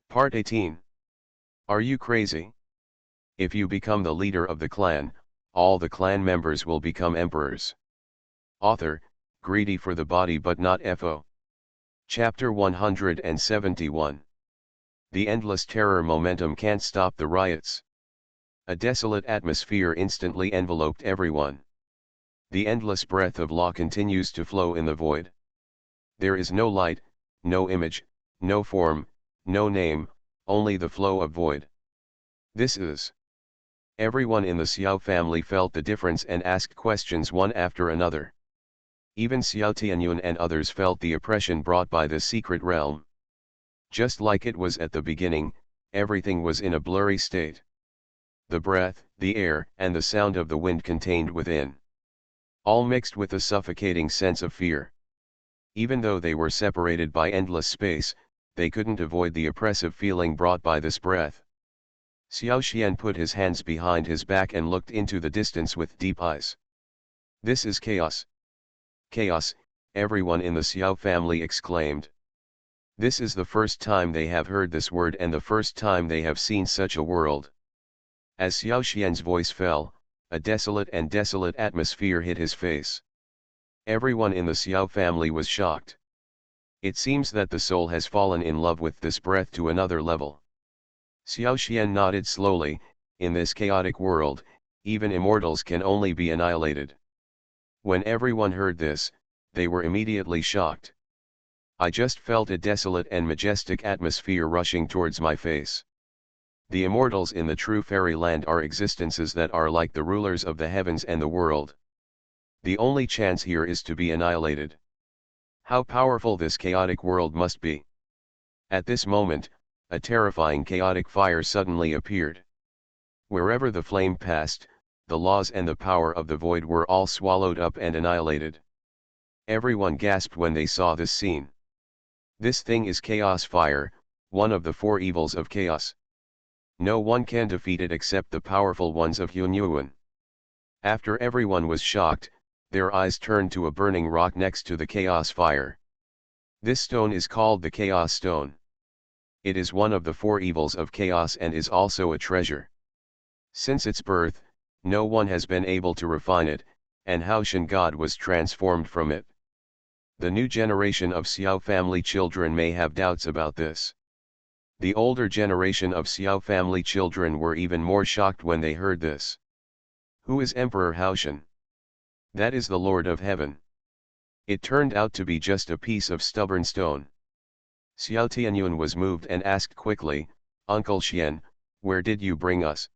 Part 18. Are you crazy? If you become the leader of the clan, all the clan members will become emperors. Author, greedy for the body but not FO. Chapter 171. The endless terror momentum can't stop the riots. A desolate atmosphere instantly enveloped everyone. The endless breath of law continues to flow in the void. There is no light, no image, no form, no name, only the flow of void. This is. Everyone in the Xiao family felt the difference and asked questions one after another. Even Xiao Tianyun and others felt the oppression brought by this secret realm. Just like it was at the beginning, everything was in a blurry state. The breath, the air, and the sound of the wind contained within. All mixed with a suffocating sense of fear. Even though they were separated by endless space, they couldn't avoid the oppressive feeling brought by this breath. Xiao Xian put his hands behind his back and looked into the distance with deep eyes. This is chaos. Chaos, everyone in the Xiao family exclaimed. This is the first time they have heard this word and the first time they have seen such a world. As Xiao Xian's voice fell, a desolate atmosphere hit his face. Everyone in the Xiao family was shocked. It seems that the soul has fallen in love with this breath to another level. Xiao Xian nodded slowly. In this chaotic world, even immortals can only be annihilated. When everyone heard this, they were immediately shocked. I just felt a desolate and majestic atmosphere rushing towards my face. The immortals in the true fairyland are existences that are like the rulers of the heavens and the world. The only chance here is to be annihilated. How powerful this chaotic world must be. At this moment, a terrifying chaotic fire suddenly appeared. Wherever the flame passed, the laws and the power of the void were all swallowed up and annihilated. Everyone gasped when they saw this scene. This thing is chaos fire, one of the four evils of chaos. No one can defeat it except the powerful ones of Hunyuan. After everyone was shocked, their eyes turned to a burning rock next to the chaos fire. This stone is called the Chaos Stone. It is one of the four evils of chaos and is also a treasure. Since its birth, no one has been able to refine it, and Haoshan God was transformed from it. The new generation of Xiao family children may have doubts about this. The older generation of Xiao family children were even more shocked when they heard this. Who is Emperor Haoshan? That is the Lord of Heaven. It turned out to be just a piece of stubborn stone. Xiao Tianyun was moved and asked quickly, Uncle Xian, where did you bring us?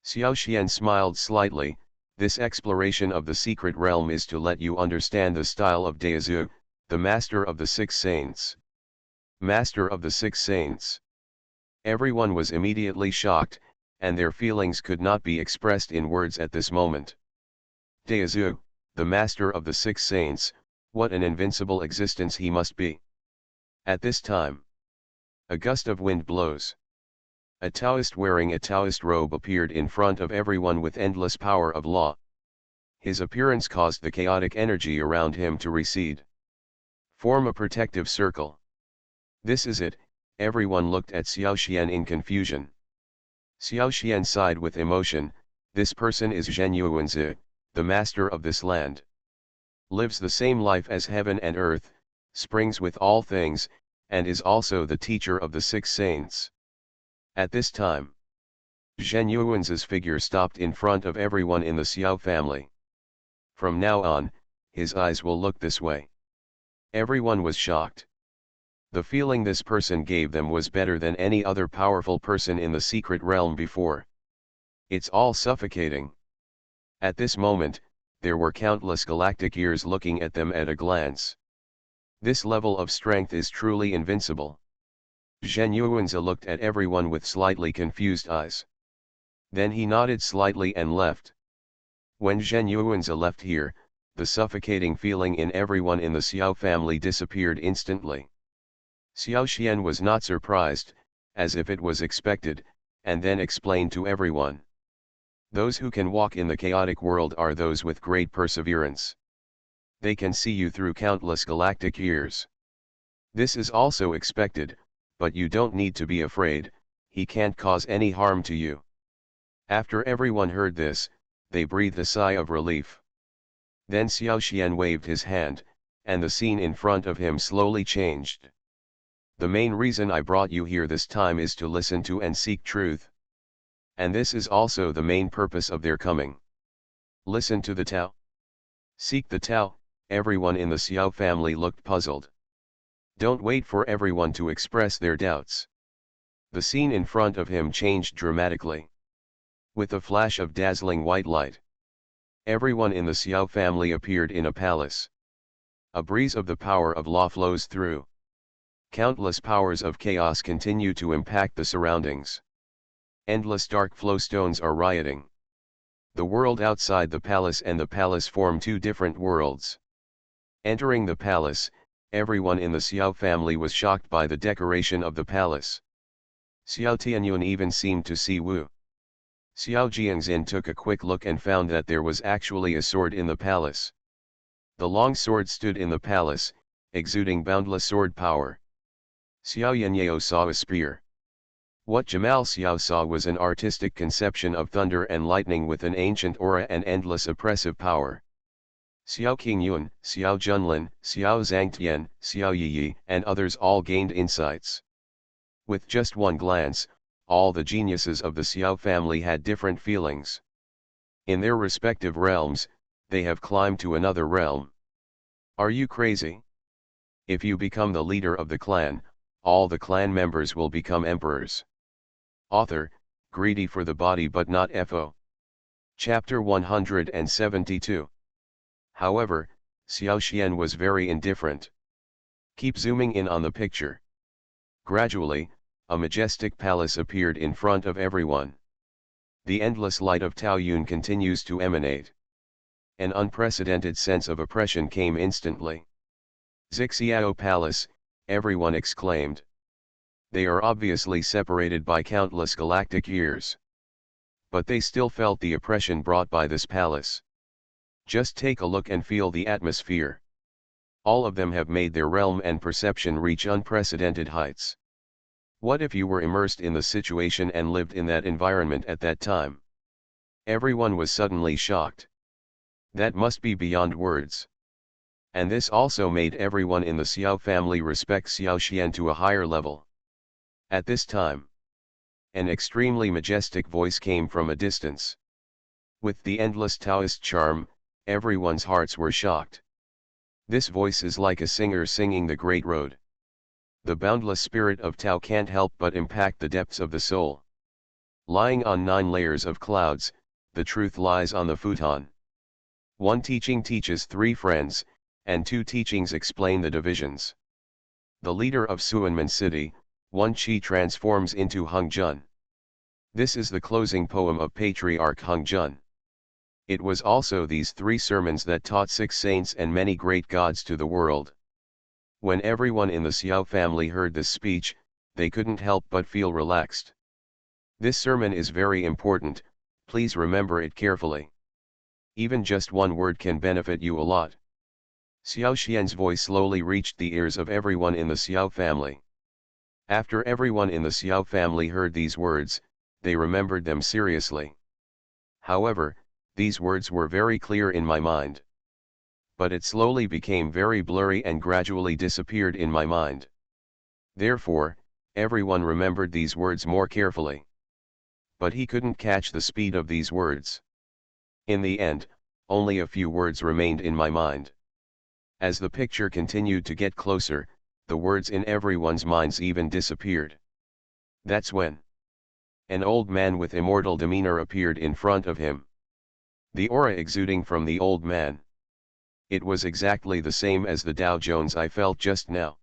Xiao Xian smiled slightly. This exploration of the secret realm is to let you understand the style of Daozu, the master of the six saints. Master of the six saints. Everyone was immediately shocked, and their feelings could not be expressed in words at this moment. Daozu, the master of the six saints, what an invincible existence he must be. At this time, a gust of wind blows. A Taoist wearing a Taoist robe appeared in front of everyone with endless power of law. His appearance caused the chaotic energy around him to recede. Form a protective circle. This is it. Everyone looked at Xiao Xian in confusion. Xiao Xian sighed with emotion. This person is Zhen Yuanzi, the master of this land. Lives the same life as heaven and earth, springs with all things, and is also the teacher of the six saints. At this time, Zhen Yuanzi's figure stopped in front of everyone in the Xiao family. From now on, his eyes will look this way. Everyone was shocked. The feeling this person gave them was better than any other powerful person in the secret realm before. It's all suffocating. At this moment, there were countless galactic ears looking at them at a glance. This level of strength is truly invincible. Zhen Yuanzi looked at everyone with slightly confused eyes. Then he nodded slightly and left. When Zhen Yuanzi left here, the suffocating feeling in everyone in the Xiao family disappeared instantly. Xiao Xian was not surprised, as if it was expected, and then explained to everyone. Those who can walk in the chaotic world are those with great perseverance. They can see you through countless galactic years. This is also expected, but you don't need to be afraid, he can't cause any harm to you. After everyone heard this, they breathed a sigh of relief. Then Xiao Xian waved his hand, and the scene in front of him slowly changed. The main reason I brought you here this time is to listen to and seek truth. And this is also the main purpose of their coming. Listen to the Tao. Seek the Tao. Everyone in the Xiao family looked puzzled. Don't wait for everyone to express their doubts. The scene in front of him changed dramatically. With a flash of dazzling white light, everyone in the Xiao family appeared in a palace. A breeze of the power of law flows through. Countless powers of chaos continue to impact the surroundings. Endless dark flowstones are rioting. The world outside the palace and the palace form two different worlds. Entering the palace, everyone in the Xiao family was shocked by the decoration of the palace. Xiao Tianyun even seemed to see Wu. Xiao Jiangxin took a quick look and found that there was actually a sword in the palace. The long sword stood in the palace, exuding boundless sword power. Xiao Yanyao saw a spear. What Jamal Xiao saw was an artistic conception of thunder and lightning with an ancient aura and endless oppressive power. Xiao Qingyun, Xiao Junlin, Xiao Zhangtian, Xiao Yiyi, and others all gained insights. With just one glance, all the geniuses of the Xiao family had different feelings. In their respective realms, they have climbed to another realm. Are you crazy? If you become the leader of the clan, all the clan members will become emperors. Author, greedy for the body but not FO. Chapter 172. However, Xiao Xian was very indifferent. Keep zooming in on the picture. Gradually, a majestic palace appeared in front of everyone. The endless light of Taoyuan continues to emanate. An unprecedented sense of oppression came instantly. Zixiao Palace, everyone exclaimed. They are obviously separated by countless galactic years. But they still felt the oppression brought by this palace. Just take a look and feel the atmosphere. All of them have made their realm and perception reach unprecedented heights. What if you were immersed in the situation and lived in that environment at that time? Everyone was suddenly shocked. That must be beyond words. And this also made everyone in the Xiao family respect Xiao Xian to a higher level. At this time, an extremely majestic voice came from a distance. With the endless Taoist charm, everyone's hearts were shocked. This voice is like a singer singing the great road. The boundless spirit of Tao can't help but impact the depths of the soul. Lying on 9 layers of clouds, the truth lies on the futon. One teaching teaches 3 friends, and 2 teachings explain the divisions. The leader of Suanmen City, one Qi transforms into Hung Jun. This is the closing poem of Patriarch Hung Jun. It was also these 3 sermons that taught 6 saints and many great gods to the world. When everyone in the Xiao family heard this speech, they couldn't help but feel relaxed. This sermon is very important, please remember it carefully. Even just one word can benefit you a lot. Xiao Xian's voice slowly reached the ears of everyone in the Xiao family. After everyone in the Xiao family heard these words, they remembered them seriously. However, these words were very clear in my mind. But it slowly became very blurry and gradually disappeared in my mind. Therefore, everyone remembered these words more carefully. But he couldn't catch the speed of these words. In the end, only a few words remained in my mind. As the picture continued to get closer, the words in everyone's minds even disappeared. That's when an old man with immortal demeanor appeared in front of him. The aura exuding from the old man. It was exactly the same as the Dow Jones I felt just now.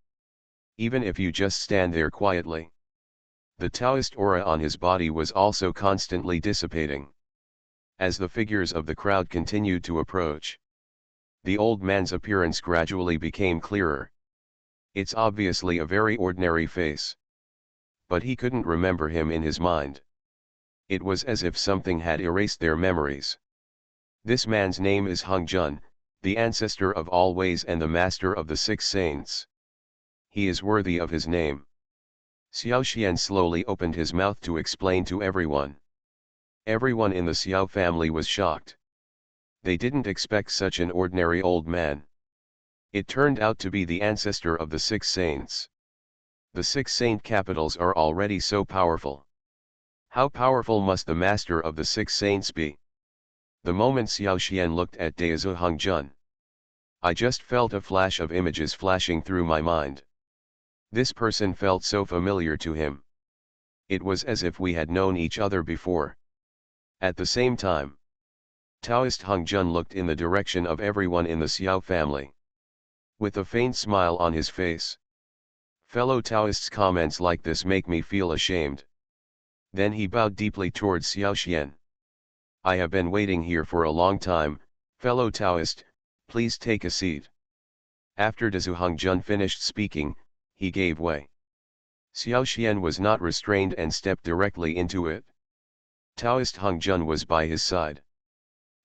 Even if you just stand there quietly. The Taoist aura on his body was also constantly dissipating. As the figures of the crowd continued to approach, the old man's appearance gradually became clearer. It's obviously a very ordinary face. But he couldn't remember him in his mind. It was as if something had erased their memories. This man's name is Hung Jun, the ancestor of all ways and the master of the 6 saints. He is worthy of his name. Xiao Xian slowly opened his mouth to explain to everyone. Everyone in the Xiao family was shocked. They didn't expect such an ordinary old man. It turned out to be the ancestor of the six saints. The six saint capitals are already so powerful. How powerful must the master of the six saints be? The moment Xiao Xian looked at Daozu Hongjun, I just felt a flash of images flashing through my mind. This person felt so familiar to him. It was as if we had known each other before. At the same time, Taoist Hongjun looked in the direction of everyone in the Xiao family, with a faint smile on his face. Fellow Taoists' comments like this make me feel ashamed. Then he bowed deeply towards Xiao Xian. I have been waiting here for a long time, fellow Taoist, please take a seat. After Dazu Hongjun finished speaking, he gave way. Xiao Xian was not restrained and stepped directly into it. Taoist Hongjun was by his side.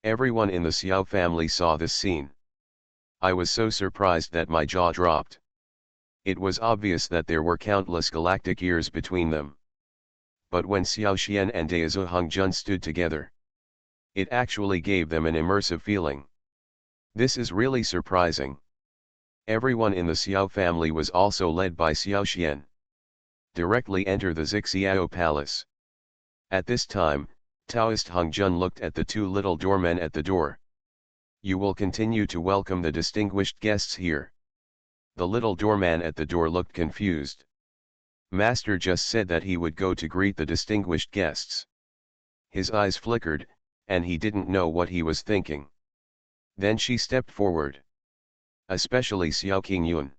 Everyone in the Xiao family saw this scene. I was so surprised that my jaw dropped. It was obvious that there were countless galactic years between them. But when Xiao Xian and Daozu Hongjun stood together, it actually gave them an immersive feeling. This is really surprising. Everyone in the Xiao family was also led by Xiao Xian. Directly enter the Zixiao Palace. At this time, Taoist Hongjun looked at the two little doormen at the door. You will continue to welcome the distinguished guests here. The little doorman at the door looked confused. Master just said that he would go to greet the distinguished guests. His eyes flickered, and he didn't know what he was thinking. Then she stepped forward. Especially Xiao Qingyun.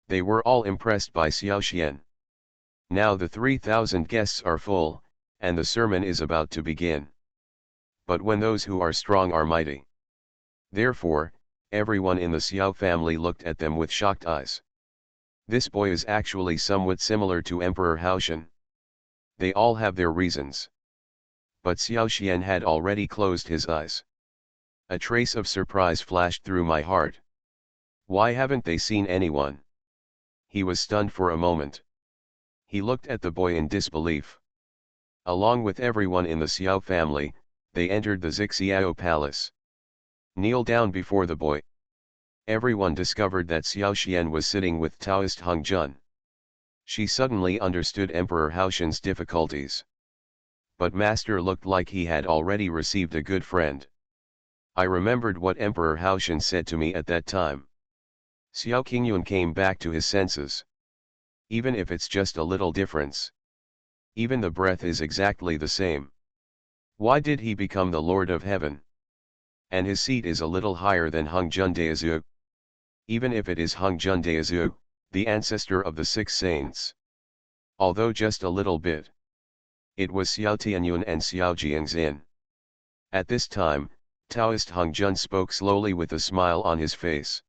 They were all impressed by Xiao Xian. Now the 3,000 guests are full, and the sermon is about to begin. But when those who are strong are mighty. Therefore, everyone in the Xiao family looked at them with shocked eyes. This boy is actually somewhat similar to Emperor Haoshan. They all have their reasons. But Xiao Xian had already closed his eyes. A trace of surprise flashed through my heart. Why haven't they seen anyone? He was stunned for a moment. He looked at the boy in disbelief. Along with everyone in the Xiao family, they entered the Zixiao Palace. Kneel down before the boy. Everyone discovered that Xiao Xian was sitting with Taoist Hongjun. She suddenly understood Emperor Haoshan's difficulties. But Master looked like he had already received a good friend. I remembered what Emperor Haoshan said to me at that time. Xiao Qingyun came back to his senses. Even if it's just a little difference. Even the breath is exactly the same. Why did he become the Lord of Heaven? And his seat is a little higher than Hongjun Daozu. Even if it is Hongjun Daozu, the ancestor of the six saints. Although just a little bit. It was Xiao Tianyun and Xiao Jiangxin. At this time, Taoist Hongjun spoke slowly with a smile on his face.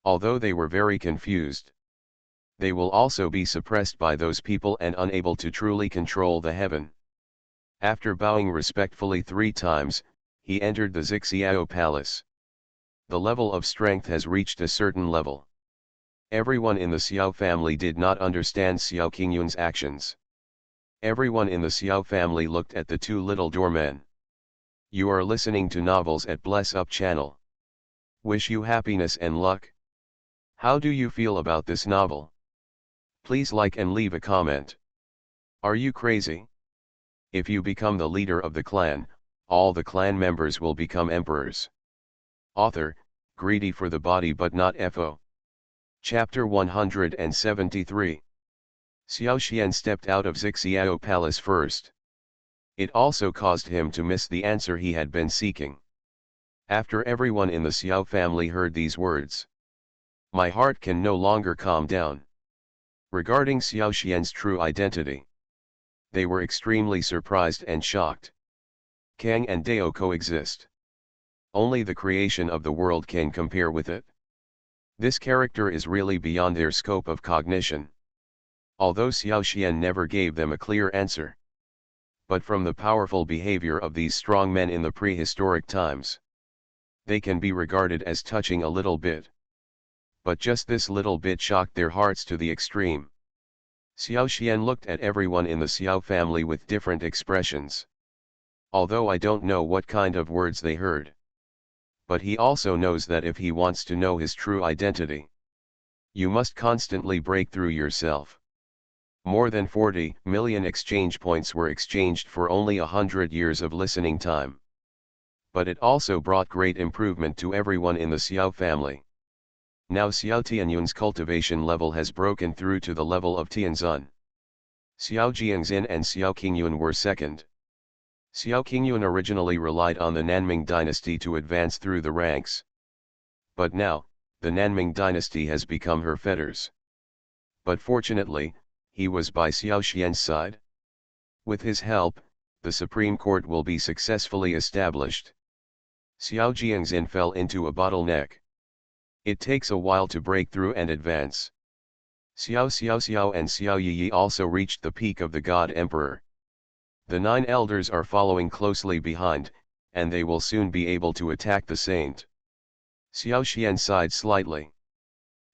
Although they were very confused. They will also be suppressed by those people and unable to truly control the heaven. After bowing respectfully 3 times, he entered the Zixiao Palace. The level of strength has reached a certain level. Everyone in the Xiao family did not understand Xiao Qingyun's actions. Everyone in the Xiao family looked at the two little doormen. You are listening to Novels at Bless Up channel. Wish you happiness and luck. How do you feel about this novel? Please like and leave a comment. Are you crazy? If you become the leader of the clan, all the clan members will become emperors. Author, greedy for the body but not FO. Chapter 173. Xiao Xian stepped out of Zixiao Palace first. It also caused him to miss the answer he had been seeking. After everyone in the Xiao family heard these words, my heart can no longer calm down. Regarding Xiao Xian's true identity, they were extremely surprised and shocked. Kang and Dao coexist. Only the creation of the world can compare with it. This character is really beyond their scope of cognition. Although Xiao Xian never gave them a clear answer. But from the powerful behavior of these strong men in the prehistoric times, they can be regarded as touching a little bit. But just this little bit shocked their hearts to the extreme. Xiao Xian looked at everyone in the Xiao family with different expressions. Although I don't know what kind of words they heard. But he also knows that if he wants to know his true identity, you must constantly break through yourself. More than 40 million exchange points were exchanged for only 100 years of listening time. But it also brought great improvement to everyone in the Xiao family. Now Xiao Tianyun's cultivation level has broken through to the level of Tianzun. Xiao Jiangxin and Xiao Qingyun were second. Xiao Qingyun originally relied on the Nanming dynasty to advance through the ranks. But now, the Nanming dynasty has become her fetters. But fortunately, he was by Xiao Xian's side. With his help, the Supreme Court will be successfully established. Xiao Jiangxin fell into a bottleneck. It takes a while to break through and advance. Xiao Xiao and Xiao Yi also reached the peak of the God Emperor. The 9 elders are following closely behind, and they will soon be able to attack the saint. Xiao Xian sighed slightly.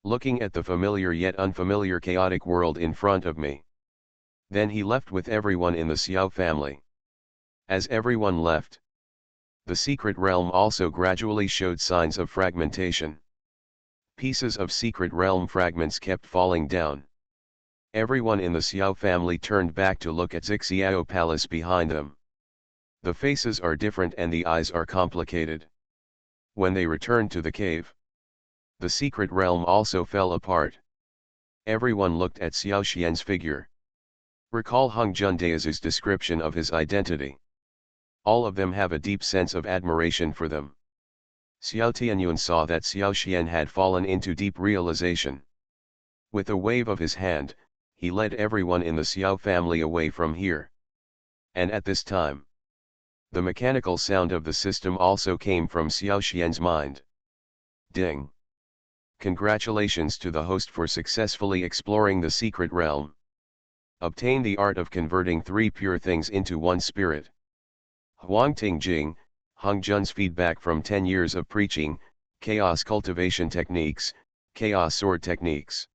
Looking at the familiar yet unfamiliar chaotic world in front of me. Then he left with everyone in the Xiao family. As everyone left, the secret realm also gradually showed signs of fragmentation. Pieces of secret realm fragments kept falling down. Everyone in the Xiao family turned back to look at Xiao Palace behind them. The faces are different and the eyes are complicated. When they returned to the cave, the secret realm also fell apart. Everyone looked at Xiao Xian's figure. Recall Hung Jun Daiz's description of his identity. All of them have a deep sense of admiration for them. Xiao Tianyun saw that Xiao Xian had fallen into deep realization. With a wave of his hand, he led everyone in the Xiao family away from here. And at this time, the mechanical sound of the system also came from Xiao Xian's mind. Ding! Congratulations to the host for successfully exploring the secret realm. Obtain the art of converting 3 pure things into 1 spirit. Huangting Jing, Hung Jun's feedback from 10 years of preaching, chaos cultivation techniques, chaos sword techniques.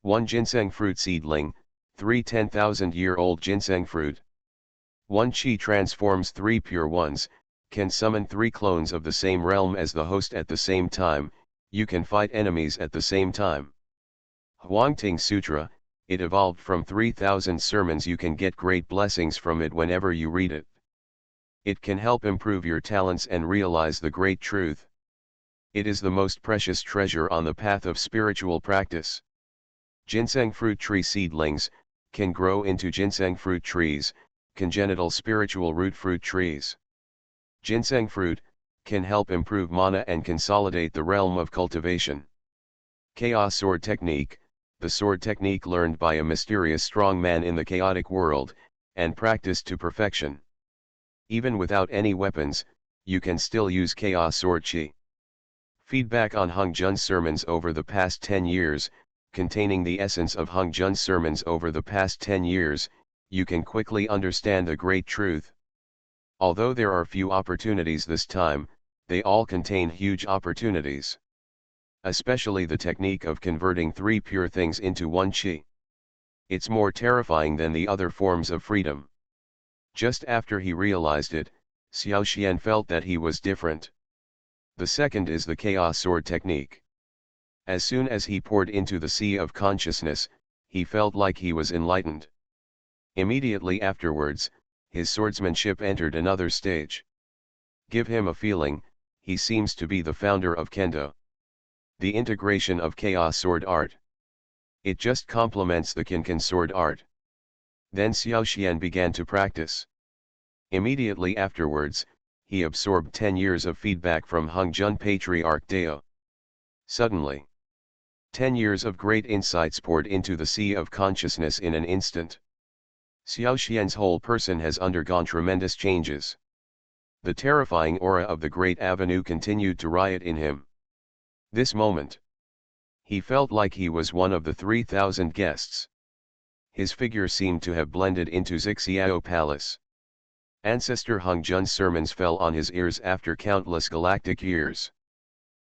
1 ginseng fruit seedling, 3 10,000-year-old ginseng fruit. 1 Qi transforms 3 pure ones, can summon 3 clones of the same realm as the host at the same time, you can fight enemies at the same time. Huangting Sutra, it evolved from 3,000 sermons, you can get great blessings from it whenever you read it. It can help improve your talents and realize the great truth. It is the most precious treasure on the path of spiritual practice. Ginseng fruit tree seedlings, can grow into ginseng fruit trees, congenital spiritual root fruit trees. Ginseng fruit, can help improve mana and consolidate the realm of cultivation. Chaos sword technique, the sword technique learned by a mysterious strong man in the chaotic world, and practiced to perfection. Even without any weapons, you can still use chaos sword chi. Feedback on Hung Jun's sermons over the past 10 years, containing the essence of Hung Jun's sermons over the past 10 years, you can quickly understand the great truth. Although there are few opportunities this time, they all contain huge opportunities. Especially the technique of converting 3 pure things into 1 chi. It's more terrifying than the other forms of freedom. Just after he realized it, Xiao Xian felt that he was different. The second is the chaos sword technique. As soon as he poured into the sea of consciousness, he felt like he was enlightened. Immediately afterwards, his swordsmanship entered another stage. Give him a feeling, he seems to be the founder of Kendo. The integration of chaos sword art. It just complements the Kinkan sword art. Then Xiao Xian began to practice. Immediately afterwards, he absorbed 10 years of feedback from Hung Jun Patriarch Dao. Suddenly, 10 years of great insights poured into the sea of consciousness in an instant. Xiao Xian's whole person has undergone tremendous changes. The terrifying aura of the Great Avenue continued to riot in him. This moment, he felt like he was one of the 3,000 guests. His figure seemed to have blended into Xiao Palace. Ancestor Hung Jun's sermons fell on his ears after countless galactic years.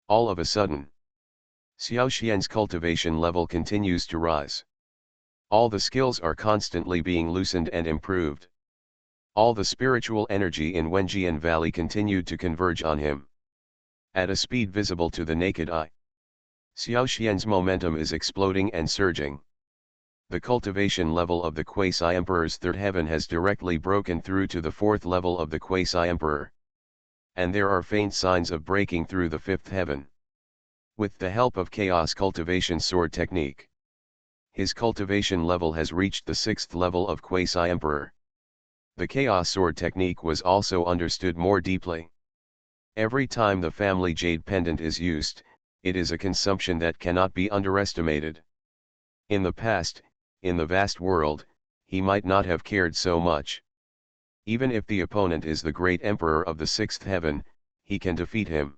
All of a sudden, Xiao Xian's cultivation level continues to rise. All the skills are constantly being loosened and improved. All the spiritual energy in Wenjian Valley continued to converge on him. At a speed visible to the naked eye, Xiao Xian's momentum is exploding and surging. The cultivation level of the Quasi-Emperor's third heaven has directly broken through to the fourth level of the Quasi-Emperor. And there are faint signs of breaking through the fifth heaven. With the help of Chaos Cultivation Sword Technique, his cultivation level has reached the sixth level of Quasi-Emperor. The Chaos Sword Technique was also understood more deeply. Every time the family jade pendant is used, it is a consumption that cannot be underestimated. In the past, in the vast world, he might not have cared so much. Even if the opponent is the great emperor of the sixth heaven, he can defeat him.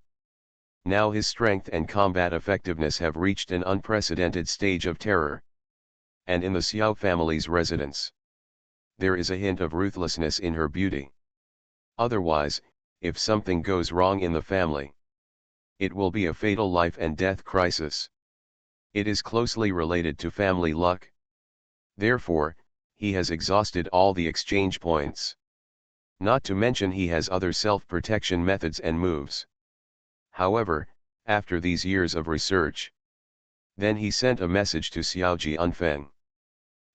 Now his strength and combat effectiveness have reached an unprecedented stage of terror. And in the Xiao family's residence, there is a hint of ruthlessness in her beauty. Otherwise, if something goes wrong in the family, it will be a fatal life and death crisis. It is closely related to family luck. Therefore, he has exhausted all the exchange points. Not to mention he has other self-protection methods and moves. However, after these years of research, then he sent a message to Xiao Jianfeng.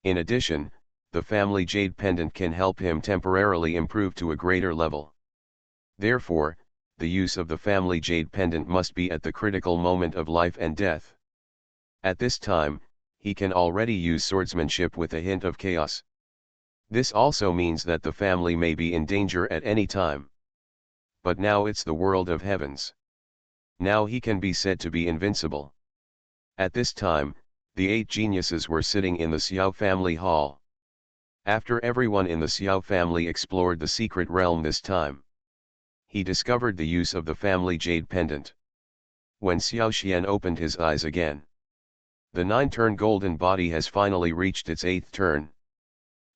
In addition, the family jade pendant can help him temporarily improve to a greater level. Therefore, the use of the family jade pendant must be at the critical moment of life and death. At this time, he can already use swordsmanship with a hint of chaos. This also means that the family may be in danger at any time. But now it's the world of heavens. Now he can be said to be invincible. At this time, the 8 geniuses were sitting in the Xiao family hall. After everyone in the Xiao family explored the secret realm this time, he discovered the use of the family jade pendant. When Xiao Xian opened his eyes again, the 9-turn golden body has finally reached its 8th turn.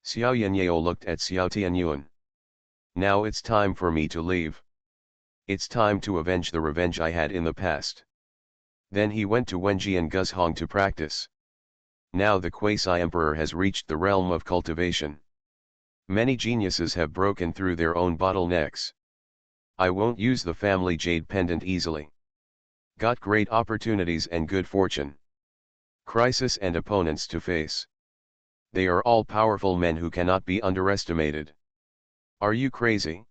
Xiao Yanyao looked at Xiao Tianyuan. Now it's time for me to leave. It's time to avenge the revenge I had in the past. Then he went to Wenji and Guzhong to practice. Now the Quasi-Emperor has reached the realm of cultivation. Many geniuses have broken through their own bottlenecks. I won't use the family jade pendant easily. Got great opportunities and good fortune. Crisis and opponents to face. They are all powerful men who cannot be underestimated. Are you crazy?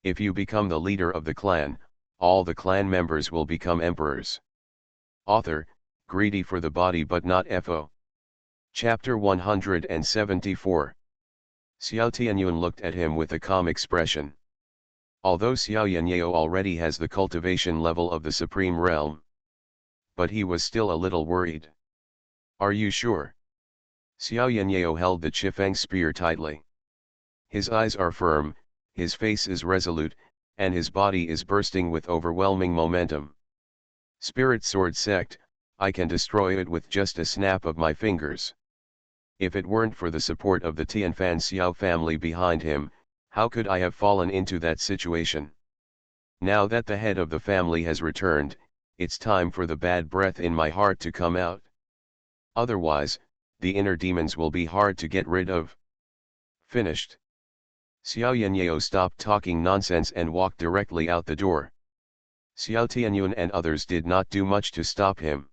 If you become the leader of the clan, all the clan members will become emperors. Author, greedy for the body but not FO. Chapter 174. Xiao Tianyuan looked at him with a calm expression. Although Xiao Yanyao already has the cultivation level of the supreme realm, but he was still a little worried. Are you sure? Xiao Yanyao held the Chifeng spear tightly. His eyes are firm, his face is resolute, and his body is bursting with overwhelming momentum. Spirit Sword Sect, I can destroy it with just a snap of my fingers. If it weren't for the support of the Tianfan Xiao family behind him, how could I have fallen into that situation? Now that the head of the family has returned, it's time for the bad breath in my heart to come out. Otherwise, the inner demons will be hard to get rid of. Finished. Xiao Yanyao stopped talking nonsense and walked directly out the door. Xiao Tianyuan and others did not do much to stop him.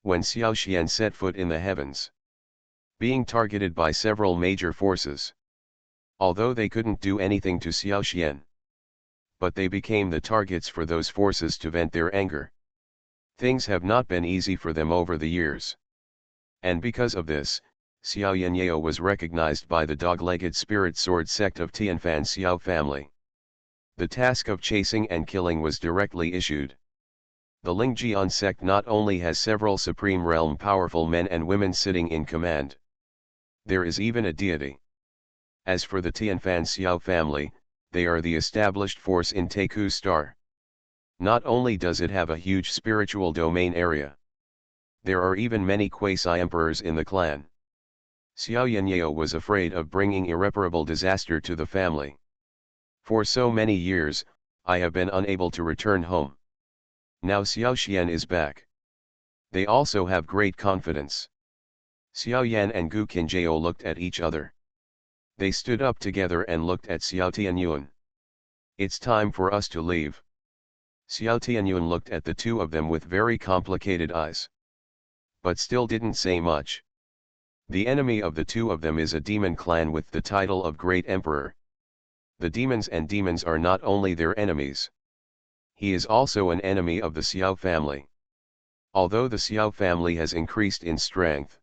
When Xiao Xian set foot in the heavens, being targeted by several major forces, although they couldn't do anything to Xiao Xian, but they became the targets for those forces to vent their anger. Things have not been easy for them over the years. And because of this, Xiao Yanyao was recognized by the dog-legged spirit sword sect of Tianfan Xiao family. The task of chasing and killing was directly issued. The Lingjian sect not only has several supreme realm powerful men and women sitting in command. There is even a deity. As for the Tianfan Xiao family, they are the established force in Teiku Star. Not only does it have a huge spiritual domain area, there are even many quasi-emperors in the clan. Xiao Yanyao was afraid of bringing irreparable disaster to the family. For so many years, I have been unable to return home. Now Xiao Xian is back. They also have great confidence. Xiao Yan and Gu Qinjiao looked at each other. They stood up together and looked at Xiao Tianyuan. It's time for us to leave. Xiao Tianyuan looked at the two of them with very complicated eyes. But still didn't say much. The enemy of the two of them is a demon clan with the title of Great Emperor. The demons are not only their enemies. He is also an enemy of the Xiao family. Although the Xiao family has increased in strength,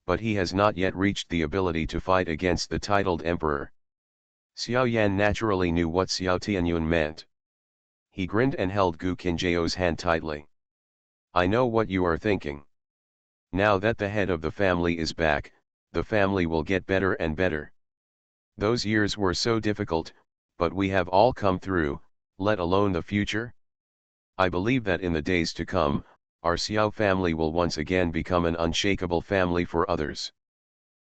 but he has not yet reached the ability to fight against the titled emperor. Xiao Yan naturally knew what Xiao Tianyuan meant. He grinned and held Gu Qinjiao's hand tightly. I know what you are thinking. Now that the head of the family is back, the family will get better and better. Those years were so difficult, but we have all come through, let alone the future. I believe that in the days to come, our Xiao family will once again become an unshakable family for others.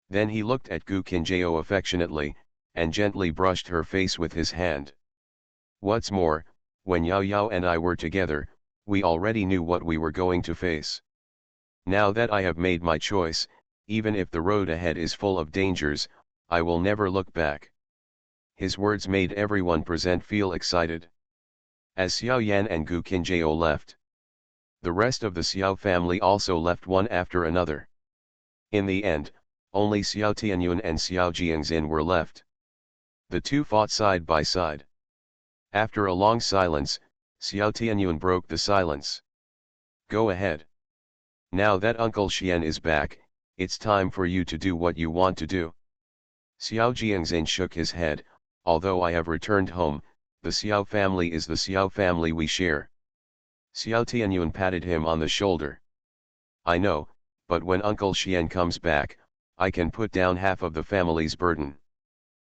Then he looked at Gu Qinjiao affectionately, and gently brushed her face with his hand. What's more, when Yao Yao and I were together, we already knew what we were going to face. Now that I have made my choice, even if the road ahead is full of dangers, I will never look back. His words made everyone present feel excited. As Xiao Yan and Gu Qinjiao left, the rest of the Xiao family also left one after another. In the end, only Xiao Tianyuan and Xiao Jiangxin were left. The two fought side by side. After a long silence, Xiao Tianyuan broke the silence. Go ahead. Now that Uncle Xian is back, it's time for you to do what you want to do. Xiao Jiangxin shook his head. Although I have returned home, the Xiao family is the Xiao family we share. Xiao Tianyuan patted him on the shoulder. I know, but when Uncle Xian comes back, I can put down half of the family's burden.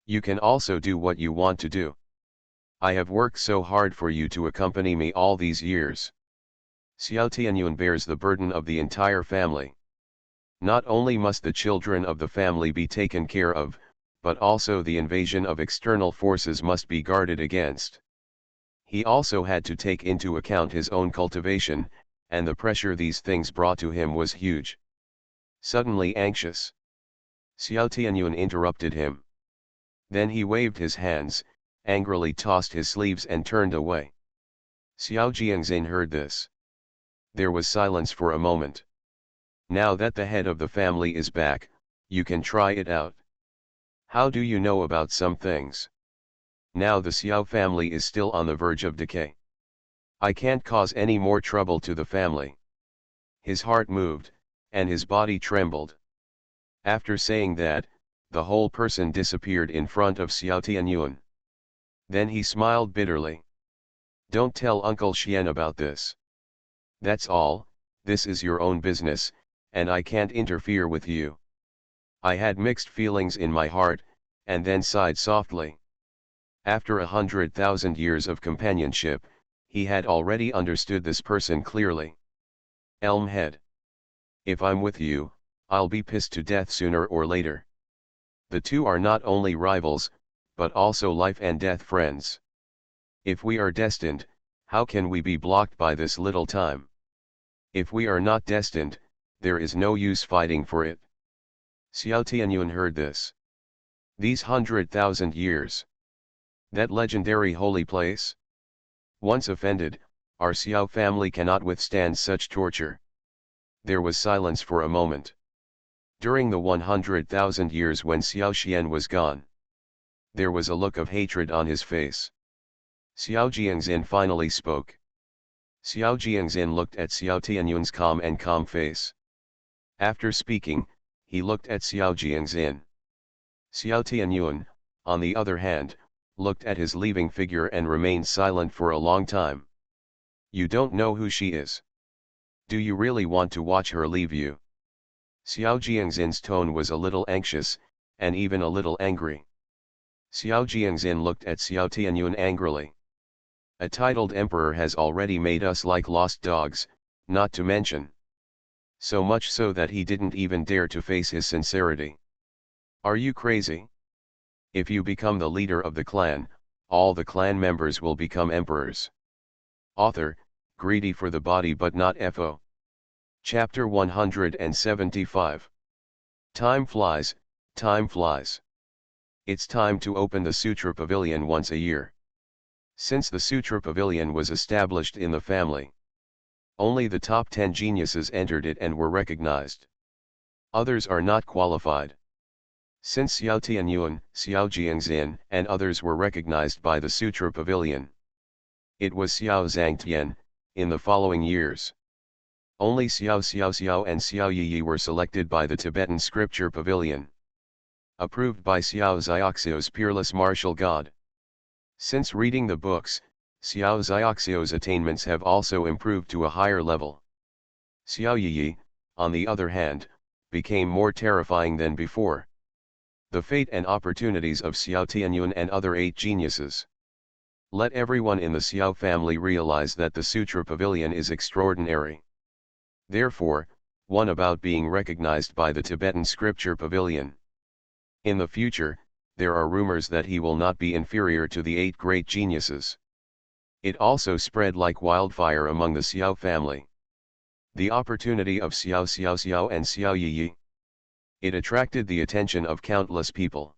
You can also do what you want to do. I have worked so hard for you to accompany me all these years. Xiao Tianyuan bears the burden of the entire family. Not only must the children of the family be taken care of, but also the invasion of external forces must be guarded against. He also had to take into account his own cultivation, and the pressure these things brought to him was huge. Suddenly anxious, Xiao Tianyuan interrupted him. Then he waved his hands, angrily tossed his sleeves and turned away. Xiao Jiangxin heard this. There was silence for a moment. Now that the head of the family is back, you can try it out. How do you know about some things? Now the Xiao family is still on the verge of decay. I can't cause any more trouble to the family. His heart moved, and his body trembled. After saying that, the whole person disappeared in front of Xiao Tianyuan. Then he smiled bitterly. Don't tell Uncle Xian about this. That's all, this is your own business, and I can't interfere with you. I had mixed feelings in my heart, and then sighed softly. After 100,000 years of companionship, he had already understood this person clearly. Elmhead. If I'm with you, I'll be pissed to death sooner or later. The two are not only rivals, but also life and death friends. If we are destined, how can we be blocked by this little time? If we are not destined, there is no use fighting for it. Xiao Tianyuan heard this. These 100,000 years. That legendary holy place? Once offended, our Xiao family cannot withstand such torture. There was silence for a moment. During the 100,000 years when Xiao Xian was gone, there was a look of hatred on his face. Xiao Jiangxin finally spoke. Xiao Jiangxin looked at Xiao Tianyuan's calm face. After speaking, he looked at Xiao Jiangxin. Xiao Tianyuan, on the other hand, looked at his leaving figure and remained silent for a long time. You don't know who she is. Do you really want to watch her leave you? Xiao Jiangxin's tone was a little anxious, and even a little angry. Xiao Jiangxin looked at Xiao Tianyuan angrily. A titled emperor has already made us like lost dogs, not to mention. So much so that he didn't even dare to face his sincerity. Are you crazy? If you become the leader of the clan, all the clan members will become emperors. Author, greedy for the body but not FO. Chapter 175. Time flies, time flies. It's time to open the Sutra Pavilion once a year. Since the Sutra Pavilion was established in the family, only the top 10 geniuses entered it and were recognized. Others are not qualified. Since Xiao Tianyuan, Xiao Jiangxin, and others were recognized by the Sutra Pavilion, it was Xiao Zhangtian, in the following years. Only Xiao and Xiao Yiyi were selected by the Tibetan Scripture Pavilion, approved by Xiao Zioxio's peerless martial god. Since reading the books, Xiao Zioxio's attainments have also improved to a higher level. Xiao Yiyi, on the other hand, became more terrifying than before. The fate and opportunities of Xiao Tianyuan and other 8 geniuses. Let everyone in the Xiao family realize that the Sutra Pavilion is extraordinary. Therefore, one about being recognized by the Tibetan Scripture Pavilion. In the future, there are rumors that he will not be inferior to the 8 great geniuses. It also spread like wildfire among the Xiao family. The opportunity of Xiao and Xiao Yiyi. It attracted the attention of countless people.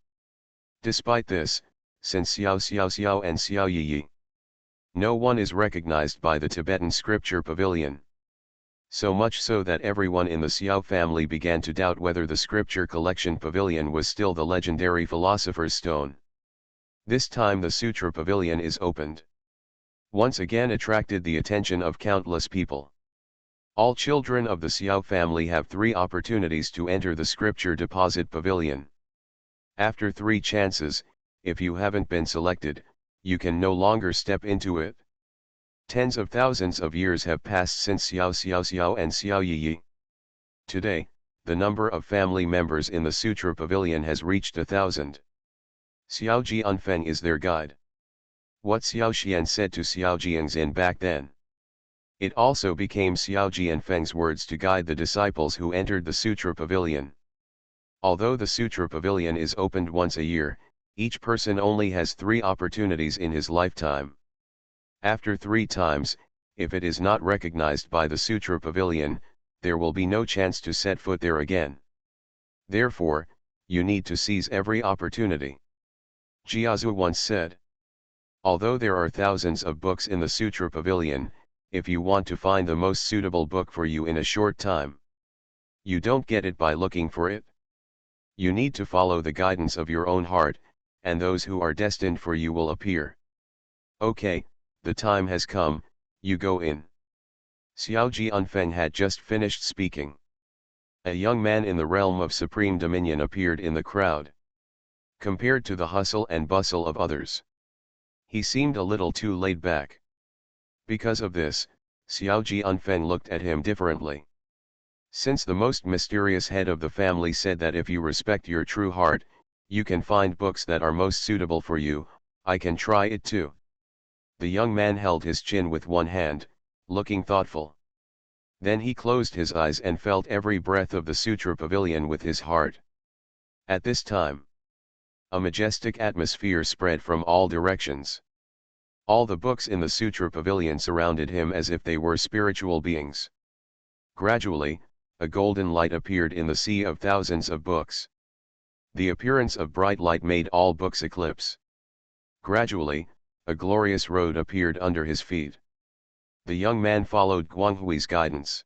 Despite this, since Xiao and Xiao Yiyi, no one is recognized by the Tibetan Scripture Pavilion. So much so that everyone in the Xiao family began to doubt whether the Scripture Collection Pavilion was still the legendary Philosopher's Stone. This time the Sutra Pavilion is opened. Once again attracted the attention of countless people. All children of the Xiao family have 3 opportunities to enter the Scripture Deposit Pavilion. After 3 chances, if you haven't been selected, you can no longer step into it. Tens of thousands of years have passed since Xiao and Xiao Yiyi. Today, the number of family members in the Sutra Pavilion has reached 1,000. Xiao Jianfeng is their guide. What Xiao Xian said to Xiao Jiangxin back then. It also became Xiao Jianfeng's words to guide the disciples who entered the Sutra Pavilion. Although the Sutra Pavilion is opened once a year, each person only has 3 opportunities in his lifetime. After 3 times, if it is not recognized by the Sutra Pavilion, there will be no chance to set foot there again. Therefore, you need to seize every opportunity. Jiazu once said. Although there are thousands of books in the Sutra Pavilion, if you want to find the most suitable book for you in a short time, you don't get it by looking for it. You need to follow the guidance of your own heart, and those who are destined for you will appear. Okay, the time has come, you go in. Xiao Jianfeng had just finished speaking. A young man in the realm of supreme dominion appeared in the crowd. Compared to the hustle and bustle of others, he seemed a little too laid back. Because of this, Xiao Jianfeng looked at him differently. Since the most mysterious head of the family said that if you respect your true heart, you can find books that are most suitable for you, I can try it too. The young man held his chin with one hand, looking thoughtful. Then he closed his eyes and felt every breath of the Sutra Pavilion with his heart. At this time, a majestic atmosphere spread from all directions. All the books in the Sutra Pavilion surrounded him as if they were spiritual beings. Gradually, a golden light appeared in the sea of thousands of books. The appearance of bright light made all books eclipse. Gradually, a glorious road appeared under his feet. The young man followed Guanghui's guidance.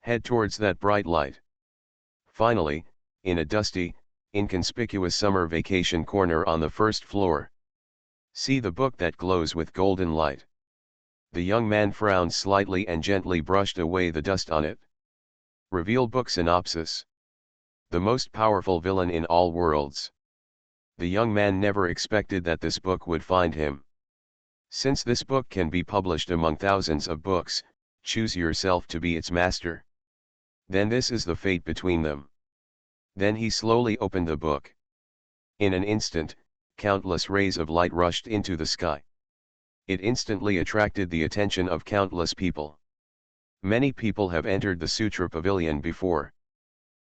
Head towards that bright light. Finally, in a dusty, inconspicuous summer vacation corner on the first floor, see the book that glows with golden light. The young man frowned slightly and gently brushed away the dust on it. Reveal book synopsis. The most powerful villain in all worlds. The young man never expected that this book would find him. Since this book can be published among thousands of books, choose yourself to be its master. Then this is the fate between them. Then he slowly opened the book. In an instant, countless rays of light rushed into the sky. It instantly attracted the attention of countless people. Many people have entered the Sutra Pavilion before.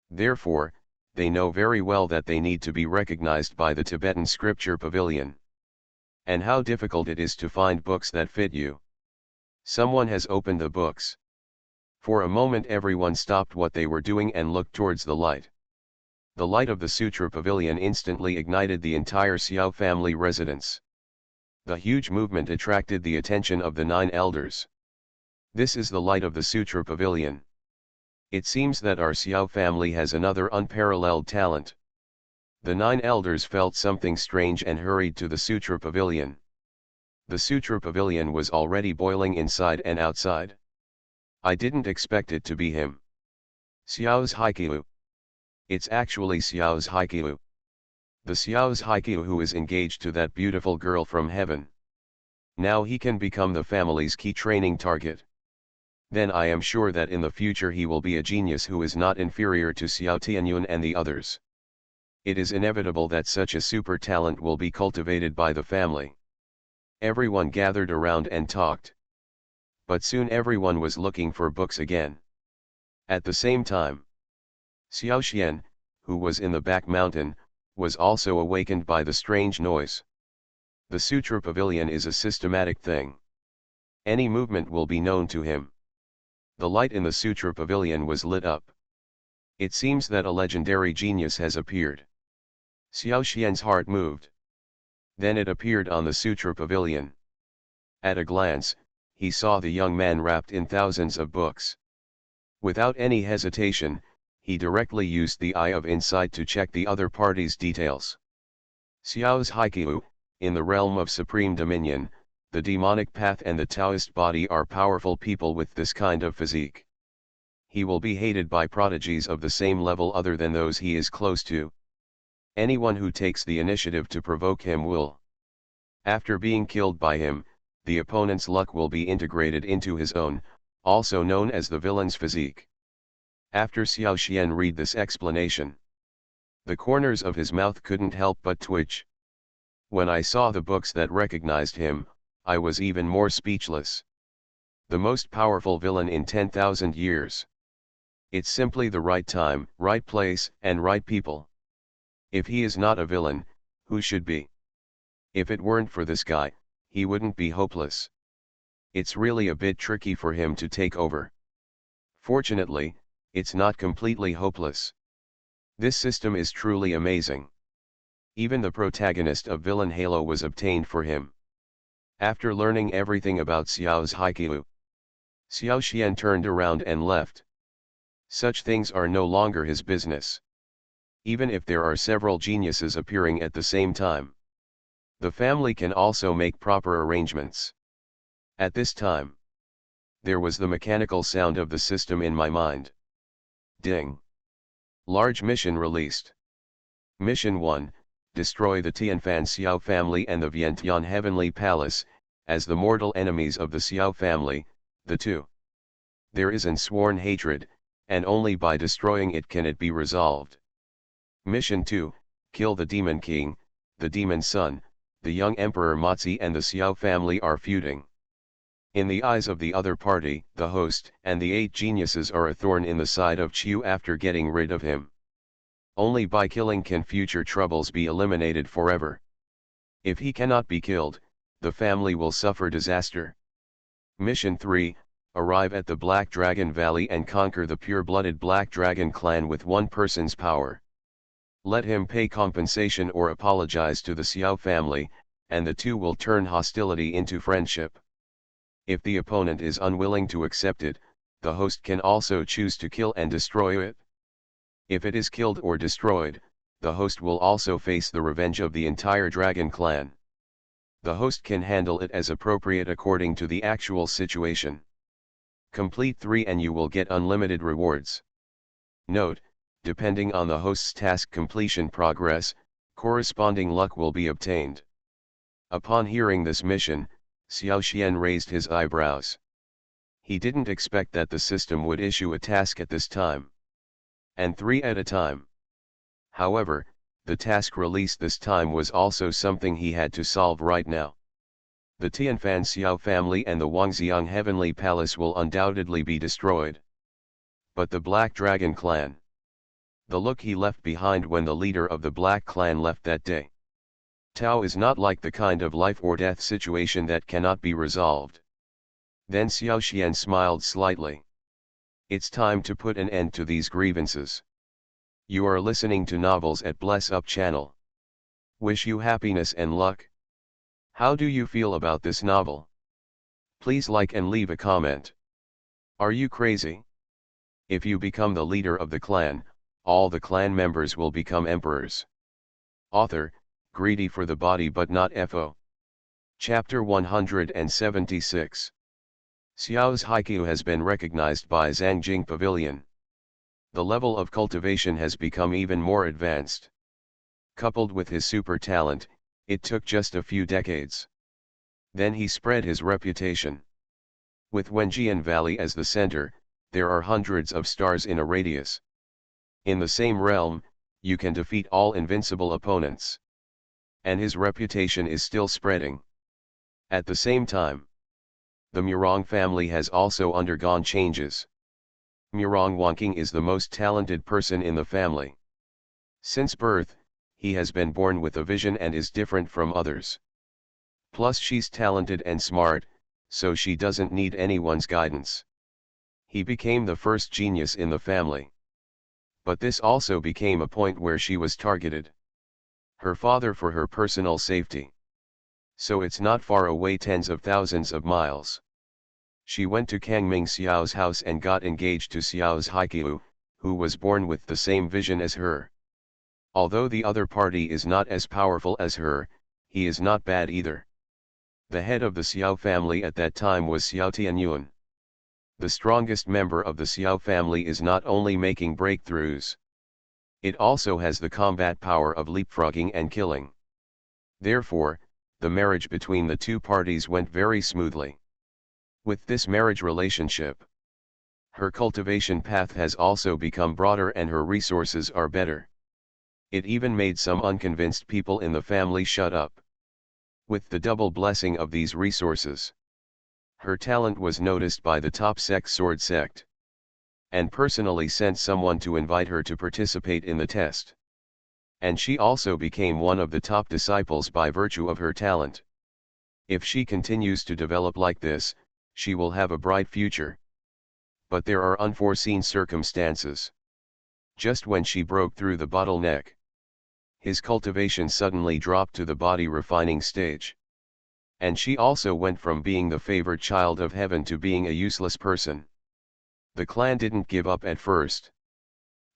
Therefore, they know very well that they need to be recognized by the Tibetan Scripture Pavilion. And how difficult it is to find books that fit you. Someone has opened the books. For a moment everyone stopped what they were doing and looked towards the light. The light of the Sutra Pavilion instantly ignited the entire Xiao family residence. The huge movement attracted the attention of the 9 elders. This is the light of the Sutra Pavilion. It seems that our Xiao family has another unparalleled talent. The 9 elders felt something strange and hurried to the Sutra Pavilion. The Sutra Pavilion was already boiling inside and outside. I didn't expect it to be him. Xiao's Haiqiu. It's actually Xiao's Haiqiu. The Xiao's Haiqiu who is engaged to that beautiful girl from heaven. Now he can become the family's key training target. Then I am sure that in the future he will be a genius who is not inferior to Xiao Tianyun and the others. It is inevitable that such a super talent will be cultivated by the family. Everyone gathered around and talked. But soon everyone was looking for books again. At the same time, Xiao Xian, who was in the back mountain, was also awakened by the strange noise. The Sutra Pavilion is a systematic thing. Any movement will be known to him. The light in the Sutra Pavilion was lit up. It seems that a legendary genius has appeared. Xiao Xian's heart moved. Then it appeared on the Sutra Pavilion. At a glance, he saw the young man wrapped in thousands of books. Without any hesitation, he directly used the eye of insight to check the other party's details. Xiao's Haiqiu, in the realm of supreme dominion, the demonic path and the Taoist body are powerful people with this kind of physique. He will be hated by prodigies of the same level other than those he is close to. Anyone who takes the initiative to provoke him will. After being killed by him, the opponent's luck will be integrated into his own, also known as the villain's physique. After Xiao Xian read this explanation, the corners of his mouth couldn't help but twitch. When I saw the books that recognized him, I was even more speechless. The most powerful villain in 10,000 years. It's simply the right time, right place, and right people. If he is not a villain, who should be? If it weren't for this guy, he wouldn't be hopeless. It's really a bit tricky for him to take over. Fortunately, it's not completely hopeless. This system is truly amazing. Even the protagonist of Villain Halo was obtained for him. After learning everything about Xiao's Haiqiu, Xiao Xian turned around and left. Such things are no longer his business. Even if there are several geniuses appearing at the same time, the family can also make proper arrangements. At this time, there was the mechanical sound of the system in my mind. Ding! Large mission released. Mission 1, destroy the Tianfan Xiao family and the Vientiane Heavenly Palace, as the mortal enemies of the Xiao family. The 2. There is an sworn hatred, and only by destroying it can it be resolved. Mission 2, kill the Demon King, the Demon Son, the young Emperor Mozi and the Xiao family are feuding. In the eyes of the other party, the host and the 8 geniuses are a thorn in the side of Qiu after getting rid of him. Only by killing can future troubles be eliminated forever. If he cannot be killed, the family will suffer disaster. Mission 3, arrive at the Black Dragon Valley and conquer the pure-blooded Black Dragon clan with one person's power. Let him pay compensation or apologize to the Xiao family, and the two will turn hostility into friendship. If the opponent is unwilling to accept it, the host can also choose to kill and destroy it. If it is killed or destroyed, the host will also face the revenge of the entire dragon clan. The host can handle it as appropriate according to the actual situation. Complete 3 and you will get unlimited rewards. Note: depending on the host's task completion progress, corresponding luck will be obtained. Upon hearing this mission, Xiao Xian raised his eyebrows. He didn't expect that the system would issue a task at this time. And 3 at a time. However, the task released this time was also something he had to solve right now. The Tianfan Xiao family and the Wangxiang Heavenly Palace will undoubtedly be destroyed. But the Black Dragon clan. The look he left behind when the leader of the Black Clan left that day. Tao is not like the kind of life or death situation that cannot be resolved. Then Xiao Xian smiled slightly. It's time to put an end to these grievances. You are listening to Novels at Bless Up channel. Wish you happiness and luck. How do you feel about this novel? Please like and leave a comment. Are you crazy? If you become the leader of the clan, all the clan members will become emperors. Author, greedy for the body but not FO. Chapter 176. Xiao's Haiku has been recognized by Zhangjing Pavilion. The level of cultivation has become even more advanced. Coupled with his super talent, it took just a few decades. Then he spread his reputation. With Wenjian Valley as the center, there are hundreds of stars in a radius. In the same realm, you can defeat all invincible opponents. And his reputation is still spreading. At the same time, the Murong family has also undergone changes. Murong Wanking is the most talented person in the family. Since birth, he has been born with a vision and is different from others. Plus she's talented and smart, so she doesn't need anyone's guidance. He became the first genius in the family. But this also became a point where she was targeted. Her father for her personal safety. So it's not far away, tens of thousands of miles. She went to Kangming Xiao's house and got engaged to Xiao's Haiqiu, who was born with the same vision as her. Although the other party is not as powerful as her, he is not bad either. The head of the Xiao family at that time was Xiao Tianyuan. The strongest member of the Xiao family is not only making breakthroughs. It also has the combat power of leapfrogging and killing. Therefore, the marriage between the two parties went very smoothly. With this marriage relationship, her cultivation path has also become broader and her resources are better. It even made some unconvinced people in the family shut up. With the double blessing of these resources, her talent was noticed by the top sect Sword Sect, and personally sent someone to invite her to participate in the test. And she also became one of the top disciples by virtue of her talent. If she continues to develop like this, she will have a bright future. But there are unforeseen circumstances. Just when she broke through the bottleneck, his cultivation suddenly dropped to the body refining stage. And she also went from being the favored child of heaven to being a useless person. The clan didn't give up at first.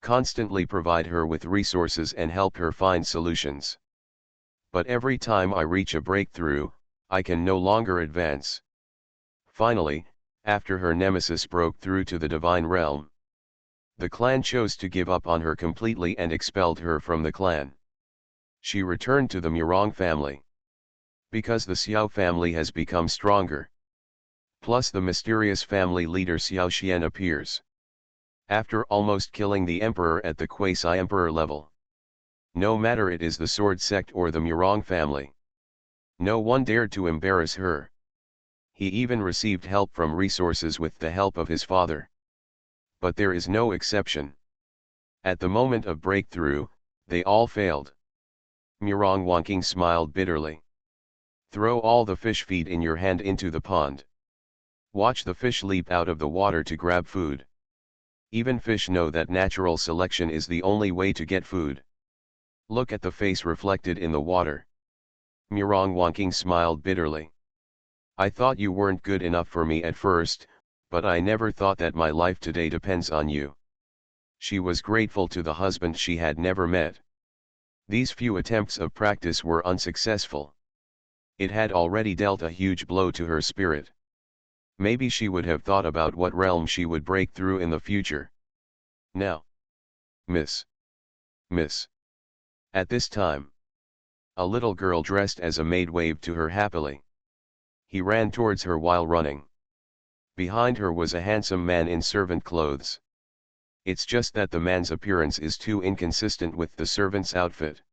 Constantly provide her with resources and help her find solutions. But every time I reach a breakthrough, I can no longer advance. Finally, after her nemesis broke through to the divine realm, the clan chose to give up on her completely and expelled her from the clan. She returned to the Murong family. Because the Xiao family has become stronger. Plus the mysterious family leader Xiao Xian appears. After almost killing the emperor at the quasi-emperor level. No matter it is the Sword Sect or the Murong family. No one dared to embarrass her. He even received help from resources with the help of his father. But there is no exception. At the moment of breakthrough, they all failed. Murong Wanking smiled bitterly. Throw all the fish feed in your hand into the pond. Watch the fish leap out of the water to grab food. Even fish know that natural selection is the only way to get food. Look at the face reflected in the water. Murong Wanking smiled bitterly. I thought you weren't good enough for me at first, but I never thought that my life today depends on you. She was grateful to the husband she had never met. These few attempts of practice were unsuccessful. It had already dealt a huge blow to her spirit. Maybe she would have thought about what realm she would break through in the future. Now. Miss. At this time, a little girl dressed as a maid waved to her happily. He ran towards her while running. Behind her was a handsome man in servant clothes. It's just that the man's appearance is too inconsistent with the servant's outfit.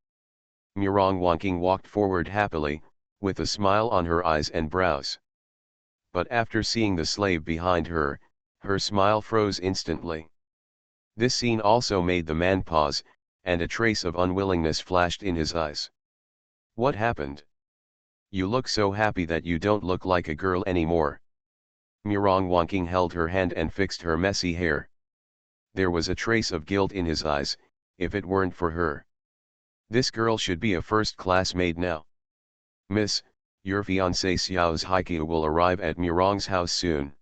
Murong Wanking walked forward happily, with a smile on her eyes and brows. But after seeing the slave behind her, her smile froze instantly. This scene also made the man pause, and a trace of unwillingness flashed in his eyes. What happened? You look so happy that you don't look like a girl anymore. Murong Wanking held her hand and fixed her messy hair. There was a trace of guilt in his eyes, if it weren't for her. This girl should be a first-class maid now. Miss, your fiancé Xiao's Haiqiu will arrive at Murong's house soon.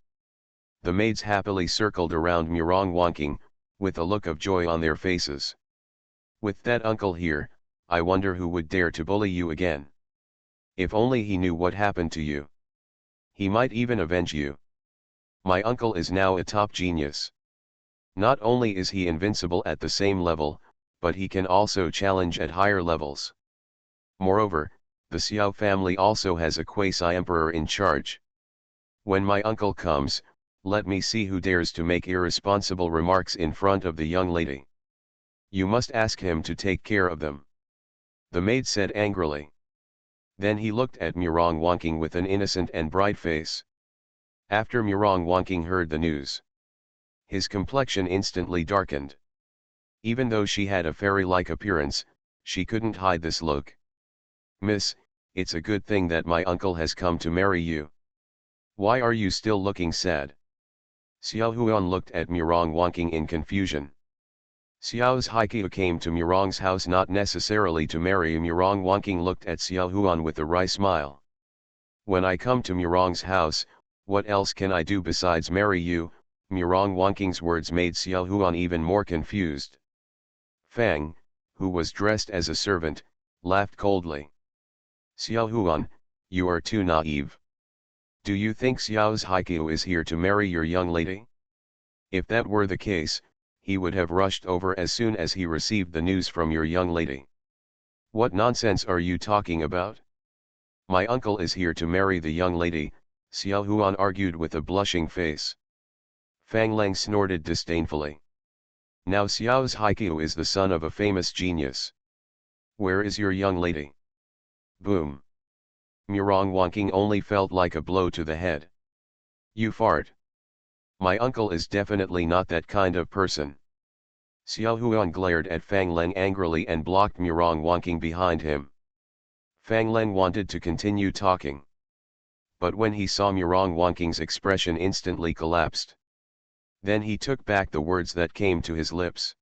The maids happily circled around Murong Wanking, with a look of joy on their faces. With that uncle here, I wonder who would dare to bully you again. If only he knew what happened to you. He might even avenge you. My uncle is now a top genius. Not only is he invincible at the same level, but he can also challenge at higher levels. Moreover, the Xiao family also has a quasi-emperor in charge. When my uncle comes, let me see who dares to make irresponsible remarks in front of the young lady. You must ask him to take care of them. The maid said angrily. Then he looked at Murong Wanking with an innocent and bright face. After Murong Wanking heard the news, his complexion instantly darkened. Even though she had a fairy-like appearance, she couldn't hide this look. Miss, it's a good thing that my uncle has come to marry you. Why are you still looking sad? Xiao Huan looked at Murong Wanking in confusion. Xiao's Haiqiu came to Murong's house not necessarily to marry. Murong Wanking looked at Xiao Huan with a wry smile. When I come to Murong's house, what else can I do besides marry you? Murong Wanking's words made Xiao Huan even more confused. Fang, who was dressed as a servant, laughed coldly. Xiao Huan, you are too naive. Do you think Xiao's Haiqiu is here to marry your young lady? If that were the case, he would have rushed over as soon as he received the news from your young lady. What nonsense are you talking about? My uncle is here to marry the young lady, Xiao Huan argued with a blushing face. Fang Lang snorted disdainfully. Now Xiao's Haiqiu is the son of a famous genius. Where is your young lady? Boom. Murong Wanking only felt like a blow to the head. You fart. My uncle is definitely not that kind of person. Xiao Huan glared at Fang Lang angrily and blocked Murong Wanking behind him. Fang Lang wanted to continue talking. But when he saw Murong Wanking's expression instantly collapsed. Then he took back the words that came to his lips.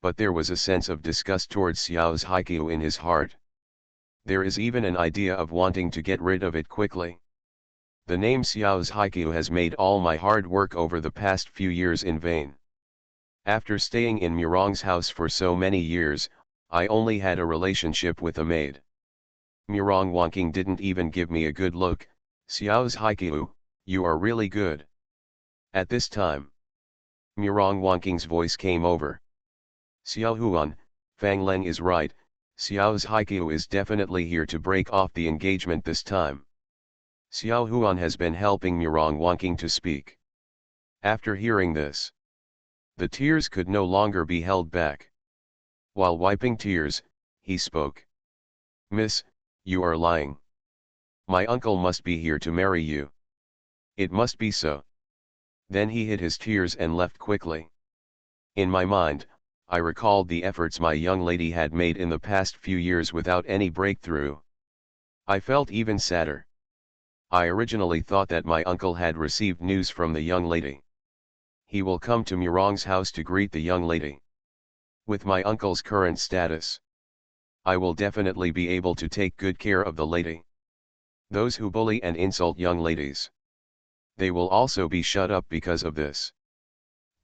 But there was a sense of disgust towards Xiao's Haiqiu in his heart. There is even an idea of wanting to get rid of it quickly. The name Xiao's Haiqiu has made all my hard work over the past few years in vain. After staying in Murong's house for so many years, I only had a relationship with a maid. Murong Wanking didn't even give me a good look. Xiao's Haiqiu, you are really good. At this time, Murong Wanking's voice came over. Xiao Huan, Fang Lang is right, Xiao's Haiqiu is definitely here to break off the engagement this time. Xiao Huan has been helping Murong Wanking to speak. After hearing this, the tears could no longer be held back. While wiping tears, he spoke. Miss, you are lying. My uncle must be here to marry you. It must be so. Then he hid his tears and left quickly. In my mind, I recalled the efforts my young lady had made in the past few years without any breakthrough. I felt even sadder. I originally thought that my uncle had received news from the young lady. He will come to Murong's house to greet the young lady. With my uncle's current status, I will definitely be able to take good care of the lady. Those who bully and insult young ladies, they will also be shut up because of this.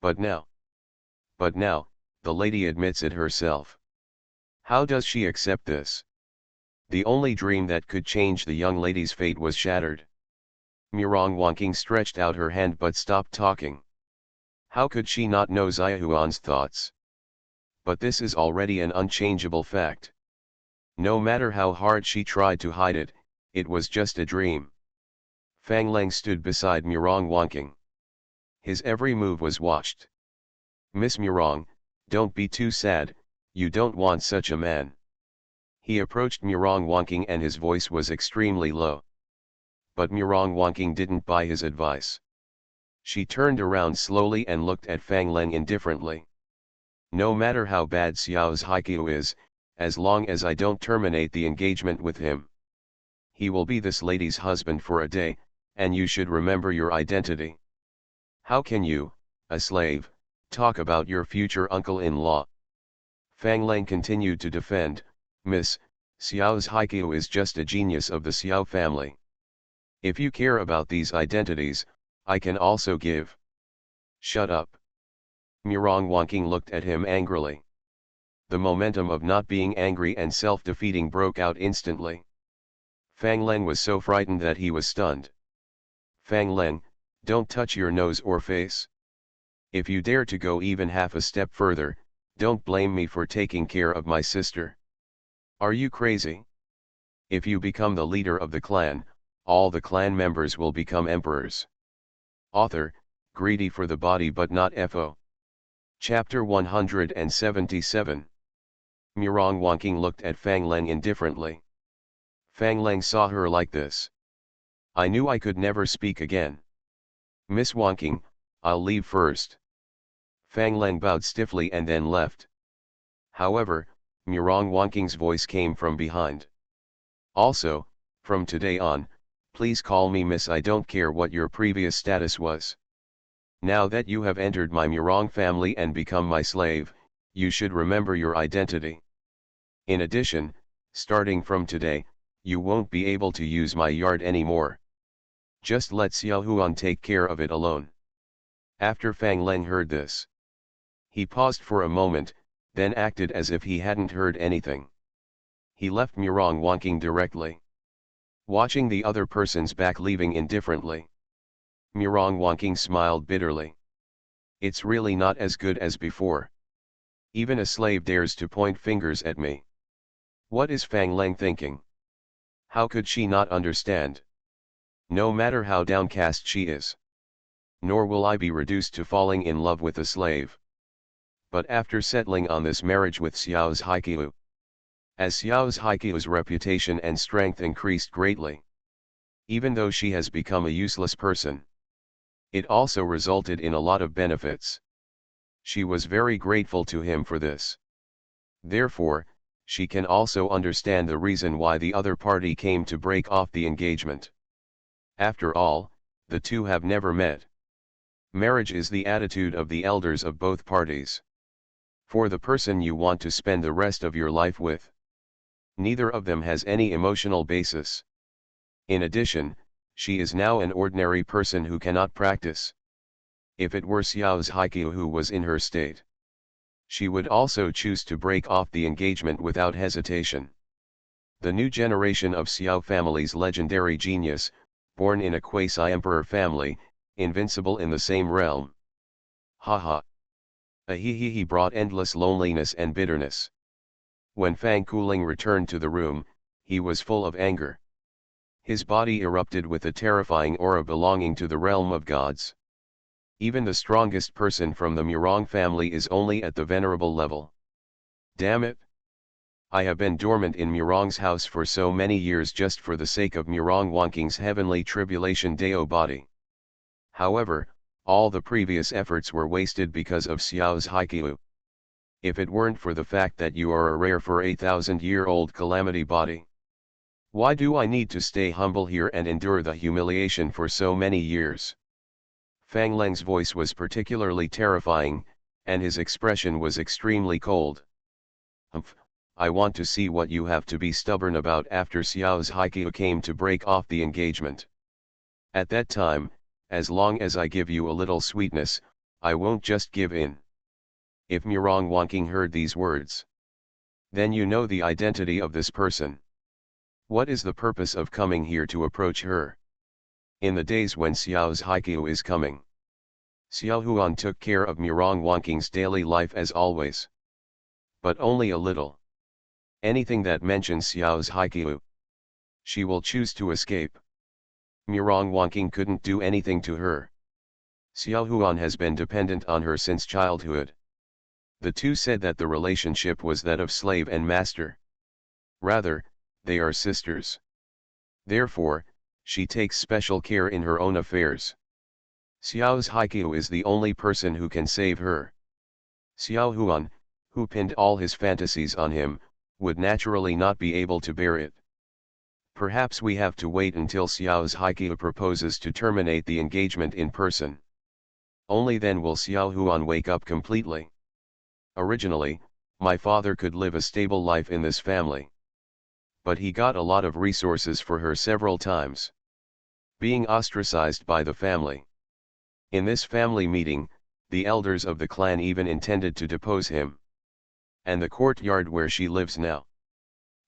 But now, the lady admits it herself. How does she accept this? The only dream that could change the young lady's fate was shattered. Murong Wanking stretched out her hand but stopped talking. How could she not know Xiaohuan's thoughts? But this is already an unchangeable fact. No matter how hard she tried to hide it, it was just a dream. Fang Lang stood beside Murong Wanking. His every move was watched. Miss Murong, don't be too sad, you don't want such a man. He approached Murong Wanking and his voice was extremely low. But Murong Wanking didn't buy his advice. She turned around slowly and looked at Fang Lang indifferently. No matter how bad Xiao's Haiqiu is, as long as I don't terminate the engagement with him, he will be this lady's husband for a day, and you should remember your identity. How can you, a slave, talk about your future uncle-in-law? Fang Leng continued to defend, Miss, Xiao's Haikyuu is just a genius of the Xiao family. If you care about these identities, I can also give. Shut up. Murong Wanking looked at him angrily. The momentum of not being angry and self-defeating broke out instantly. Fang Leng was so frightened that he was stunned. Fang Leng, don't touch your nose or face. If you dare to go even half a step further, don't blame me for taking care of my sister. Are you crazy? If you become the leader of the clan, all the clan members will become emperors. Author, greedy for the body but not FO. Chapter 177. Murong Wanking looked at Fang Leng indifferently. Fang Leng saw her like this. I knew I could never speak again. Miss Wanking, I'll leave first. Fang Leng bowed stiffly and then left. However, Murong Wanking's voice came from behind. Also, from today on, please call me Miss. I don't care what your previous status was. Now that you have entered my Murong family and become my slave, you should remember your identity. In addition, starting from today, you won't be able to use my yard anymore. Just let Xiao Huan take care of it alone. After Fang Leng heard this, he paused for a moment, then acted as if he hadn't heard anything. He left Murong Wanking directly, watching the other person's back leaving indifferently. Murong Wanking smiled bitterly. It's really not as good as before. Even a slave dares to point fingers at me. What is Fang Leng thinking? How could she not understand? No matter how downcast she is. Nor will I be reduced to falling in love with a slave. But after settling on this marriage with Xiao's Haikyuu, as Xiao's Haikyuu's reputation and strength increased greatly, even though she has become a useless person, it also resulted in a lot of benefits. She was very grateful to him for this. Therefore, she can also understand the reason why the other party came to break off the engagement. After all, the two have never met. Marriage is the attitude of the elders of both parties. For the person you want to spend the rest of your life with. Neither of them has any emotional basis. In addition, she is now an ordinary person who cannot practice. If it were Xiao's Haikyuu who was in her state, she would also choose to break off the engagement without hesitation. The new generation of Xiao family's legendary genius, born in a quasi-emperor family, invincible in the same realm. Haha. A he brought endless loneliness and bitterness. When Fang Kuling returned to the room, he was full of anger. His body erupted with a terrifying aura belonging to the realm of gods. Even the strongest person from the Murong family is only at the venerable level. Damn it! I have been dormant in Murong's house for so many years just for the sake of Murong Wanking's heavenly tribulation Deo body. However, all the previous efforts were wasted because of Xiao's Haikyuu. If it weren't for the fact that you are a rare for 8,000-year-old calamity body. Why do I need to stay humble here and endure the humiliation for so many years? Fang Leng's voice was particularly terrifying, and his expression was extremely cold. Humph, I want to see what you have to be stubborn about after Xiao's Haikyuu came to break off the engagement. At that time, as long as I give you a little sweetness, I won't just give in. If Murong Wanking heard these words, then you know the identity of this person. What is the purpose of coming here to approach her? In the days when Xiao's Haikyuu is coming, Xiao Huan took care of Murong Wanking's daily life as always. But only a little. Anything that mentions Xiao's Haikyuu, she will choose to escape. Murong Wanking couldn't do anything to her. Xiao Huan has been dependent on her since childhood. The two said that the relationship was that of slave and master. Rather, they are sisters. Therefore, she takes special care in her own affairs. Xiao's Haikyuu is the only person who can save her. Xiao Huan, who pinned all his fantasies on him, would naturally not be able to bear it. Perhaps we have to wait until Xiao's Haikyuu proposes to terminate the engagement in person. Only then will Xiao Huan wake up completely. Originally, My father could live a stable life in this family. But he got a lot of resources for her several times. Being ostracized by the family. In this family meeting, the elders of the clan even intended to depose him. And the courtyard where she lives now.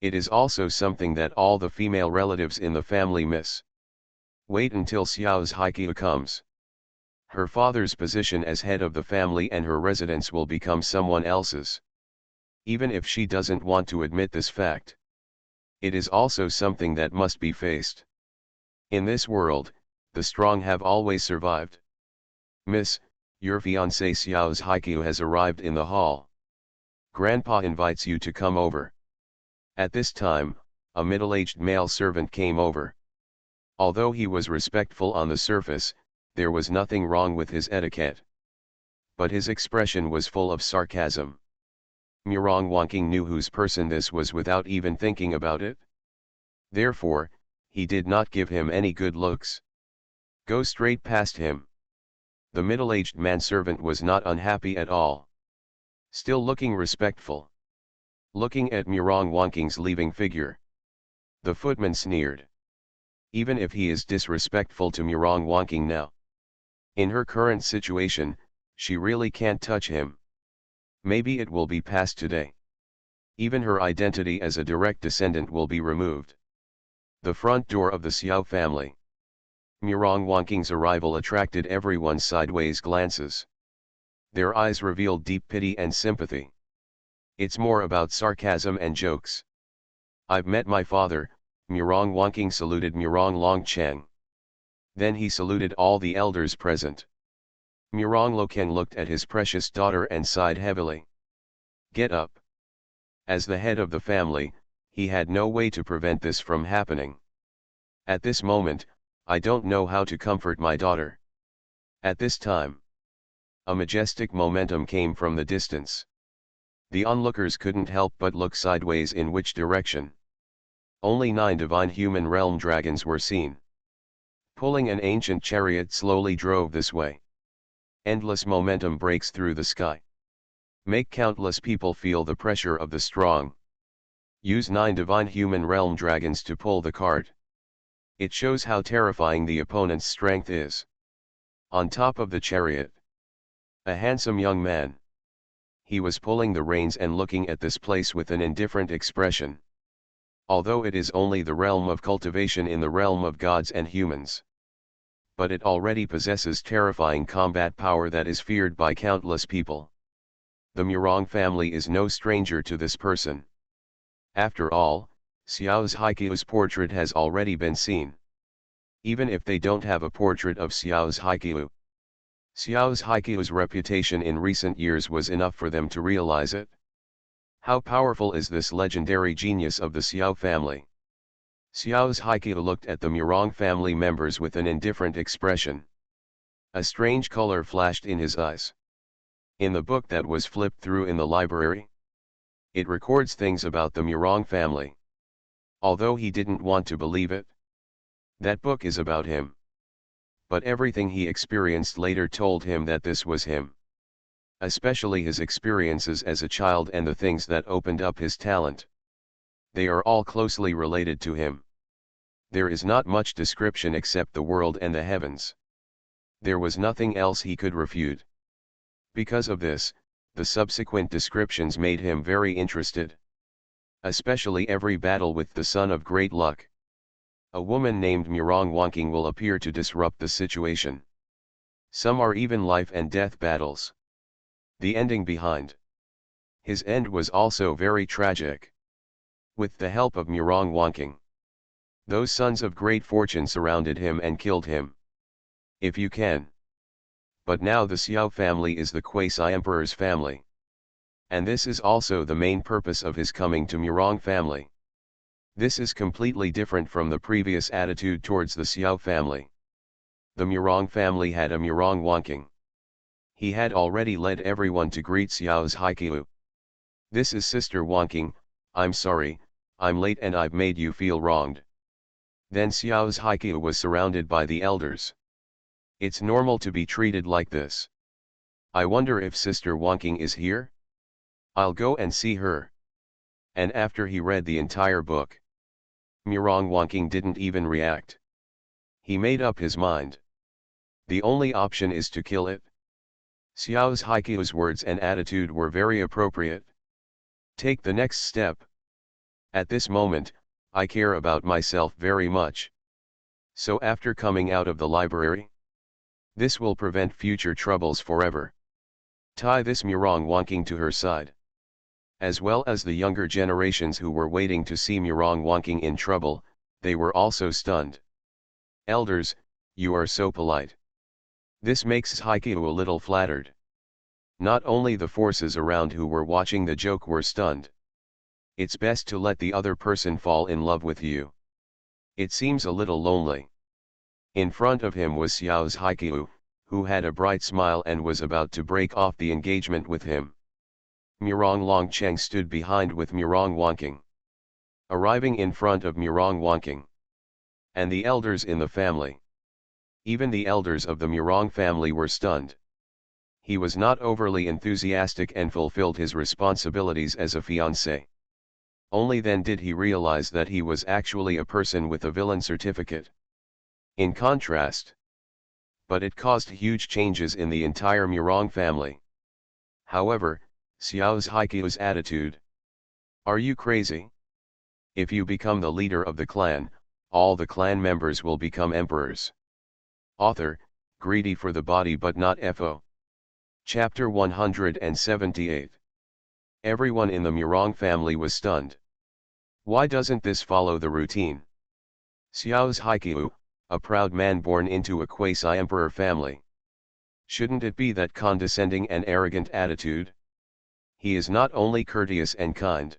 It is also something that all the female relatives in the family miss. Wait until Xiao's Haikyu comes. Her father's position as head of the family and her residence will become someone else's. Even if she doesn't want to admit this fact. It is also something that must be faced. In this world, the strong have always survived. Miss, your fiancé Xiao's Haikyu has arrived in the hall. Grandpa invites you to come over. At this time, a middle-aged male servant came over. Although he was respectful on the surface, there was nothing wrong with his etiquette. But his expression was full of sarcasm. Murong Wanking knew whose person this was without even thinking about it. Therefore, he did not give him any good looks. Go straight past him. The middle-aged manservant was not unhappy at all. Still looking respectful. Looking at Murong Wanking's leaving figure. The footman sneered. Even if he is disrespectful to Murong Wanking now. In her current situation, she really can't touch him. Maybe it will be passed today. Even her identity as a direct descendant will be removed. The front door of the Xiao family. Murong Wanking's arrival attracted everyone's sideways glances. Their eyes revealed deep pity and sympathy. It's more about sarcasm and jokes. I've met my father, Murong Wanking saluted Murong Longcheng. Then he saluted all the elders present. Murong Loken looked at his precious daughter and sighed heavily. Get up. As the head of the family, he had no way to prevent this from happening. At this moment, I don't know how to comfort my daughter. At this time, a majestic momentum came from the distance. The onlookers couldn't help but look sideways in which direction. Only 9 divine human realm dragons were seen. Pulling an ancient chariot slowly drove this way. Endless momentum breaks through the sky. Make countless people feel the pressure of the strong. Use 9 divine human realm dragons to pull the cart. It shows how terrifying the opponent's strength is. On top of the chariot, a handsome young man. He was pulling the reins and looking at this place with an indifferent expression. Although it is only the realm of cultivation in the realm of gods and humans. But it already possesses terrifying combat power that is feared by countless people. The Murong family is no stranger to this person. After all, Xiao's Haikyu's portrait has already been seen. Even if they don't have a portrait of Xiao's Haikyu. Xiao's Haikyu's reputation in recent years was enough for them to realize it. How powerful is this legendary genius of the Xiao family? Xiao's Haikyu looked at the Murong family members with an indifferent expression. A strange color flashed in his eyes. In the book that was flipped through in the library, it records things about the Murong family. Although he didn't want to believe it. That book is about him. But everything he experienced later told him that this was him. Especially his experiences as a child and the things that opened up his talent. They are all closely related to him. There is not much description except the world and the heavens. There was nothing else he could refute. Because of this, the subsequent descriptions made him very interested. Especially every battle with the Son of Great Luck. A woman named Murong Wanking will appear to disrupt the situation. Some are even life and death battles. The ending behind his end was also very tragic. With the help of Murong Wanking, those sons of great fortune surrounded him and killed him. If you can. But now the Xiao family is the quasi-emperor's family. And this is also the main purpose of his coming to Murong family. This is completely different from the previous attitude towards the Xiao family. The Murong family had a Murong Wanking. He had already led everyone to greet Xiao's Haikyu. This is Sister Wanking, I'm sorry, I'm late and I've made you feel wronged. Then Xiao's Haikyu was surrounded by the elders. It's normal to be treated like this. I wonder if Sister Wanking is here? I'll go and see her. And after he read the entire book, Murong Wangking didn't even react. He made up his mind. The only option is to kill it. Xiao's Haiku's words and attitude were very appropriate. Take the next step. At this moment, I care about myself very much. So after coming out of the library, this will prevent future troubles forever. Tie this Murong Wangking to her side. As well as the younger generations who were waiting to see Murong Wangking in trouble, they were also stunned. Elders, you are so polite. This makes Haiku a little flattered. Not only the forces around who were watching the joke were stunned. It's best to let the other person fall in love with you. It seems a little lonely. In front of him was Xiao's Haiku, who had a bright smile and was about to break off the engagement with him. Murong Longcheng stood behind with Murong Wangking. Arriving in front of Murong Wangking and the elders in the family. Even the elders of the Murong family were stunned. He was not overly enthusiastic and fulfilled his responsibilities as a fiancé. Only then did he realize that he was actually a person with a villain certificate. In contrast, but it caused huge changes in the entire Murong family. However, Xiao's Haiku's attitude. Are you crazy? If you become the leader of the clan, all the clan members will become emperors. Author, greedy for the body but not FO. Chapter 178. Everyone in the Murong family was stunned. Why doesn't this follow the routine? Xiao's Haiku, a proud man born into a quasi-emperor family. Shouldn't it be that condescending and arrogant attitude? He is not only courteous and kind.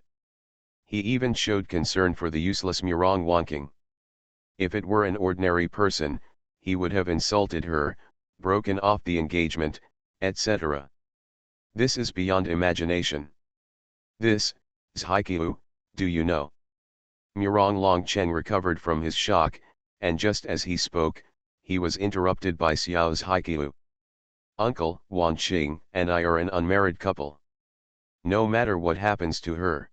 He even showed concern for the useless Murong Wangking. If it were an ordinary person, he would have insulted her, broken off the engagement, etc. This is beyond imagination. This is Haiku, do you know? Murong Longcheng recovered from his shock, and just as he spoke, he was interrupted by Xiao's Haiku. Uncle, Wangqing, and I are an unmarried couple. No matter what happens to her.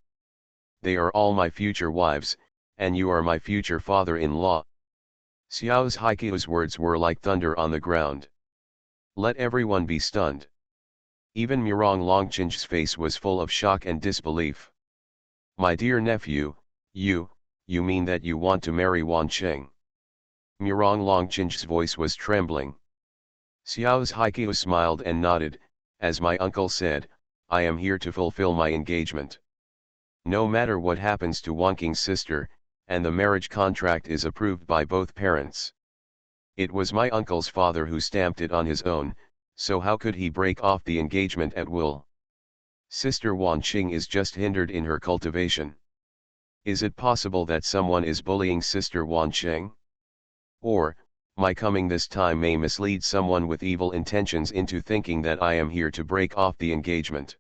They are all my future wives, and you are my future father-in-law. Xiao's Haiku's words were like thunder on the ground. Let everyone be stunned. Even Murong Longcheng's face was full of shock and disbelief. My dear nephew, you mean that you want to marry Wangqing? Murong Longcheng's voice was trembling. Xiao's Haiku smiled and nodded, as my uncle said, I am here to fulfill my engagement. No matter what happens to Wangqing's sister, and the marriage contract is approved by both parents. It was my uncle's father who stamped it on his own, so how could he break off the engagement at will? Sister Wangqing is just hindered in her cultivation. Is it possible that someone is bullying Sister Wangqing? Or, my coming this time may mislead someone with evil intentions into thinking that I am here to break off the engagement.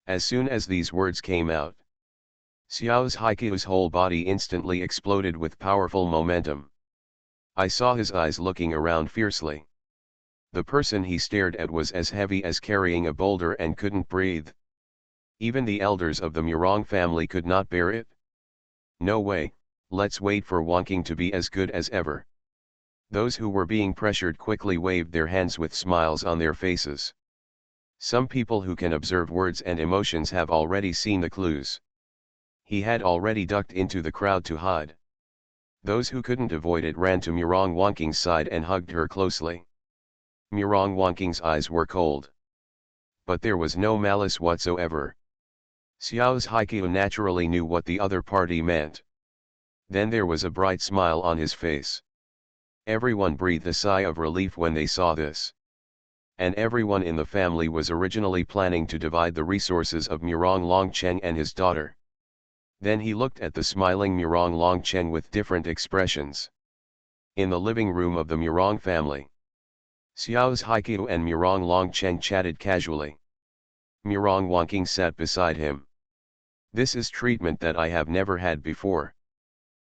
As soon as these words came out, Xiao's Haiku's whole body instantly exploded with powerful momentum. I saw his eyes looking around fiercely. The person he stared at was as heavy as carrying a boulder and couldn't breathe. Even the elders of the Murong family could not bear it. No way, let's wait for Wangqing to be as good as ever. Those who were being pressured quickly waved their hands with smiles on their faces. Some people who can observe words and emotions have already seen the clues. He had already ducked into the crowd to hide. Those who couldn't avoid it ran to Murong Wangqing's side and hugged her closely. Murong Wangqing's eyes were cold. But there was no malice whatsoever. Xiao's Haiku naturally knew what the other party meant. Then there was a bright smile on his face. Everyone breathed a sigh of relief when they saw this. And everyone in the family was originally planning to divide the resources of Murong Longcheng and his daughter. Then he looked at the smiling Murong Longcheng with different expressions. In the living room of the Murong family, Xiao's Haiku and Murong Longcheng chatted casually. Murong Wangqing sat beside him. This is treatment that I have never had before.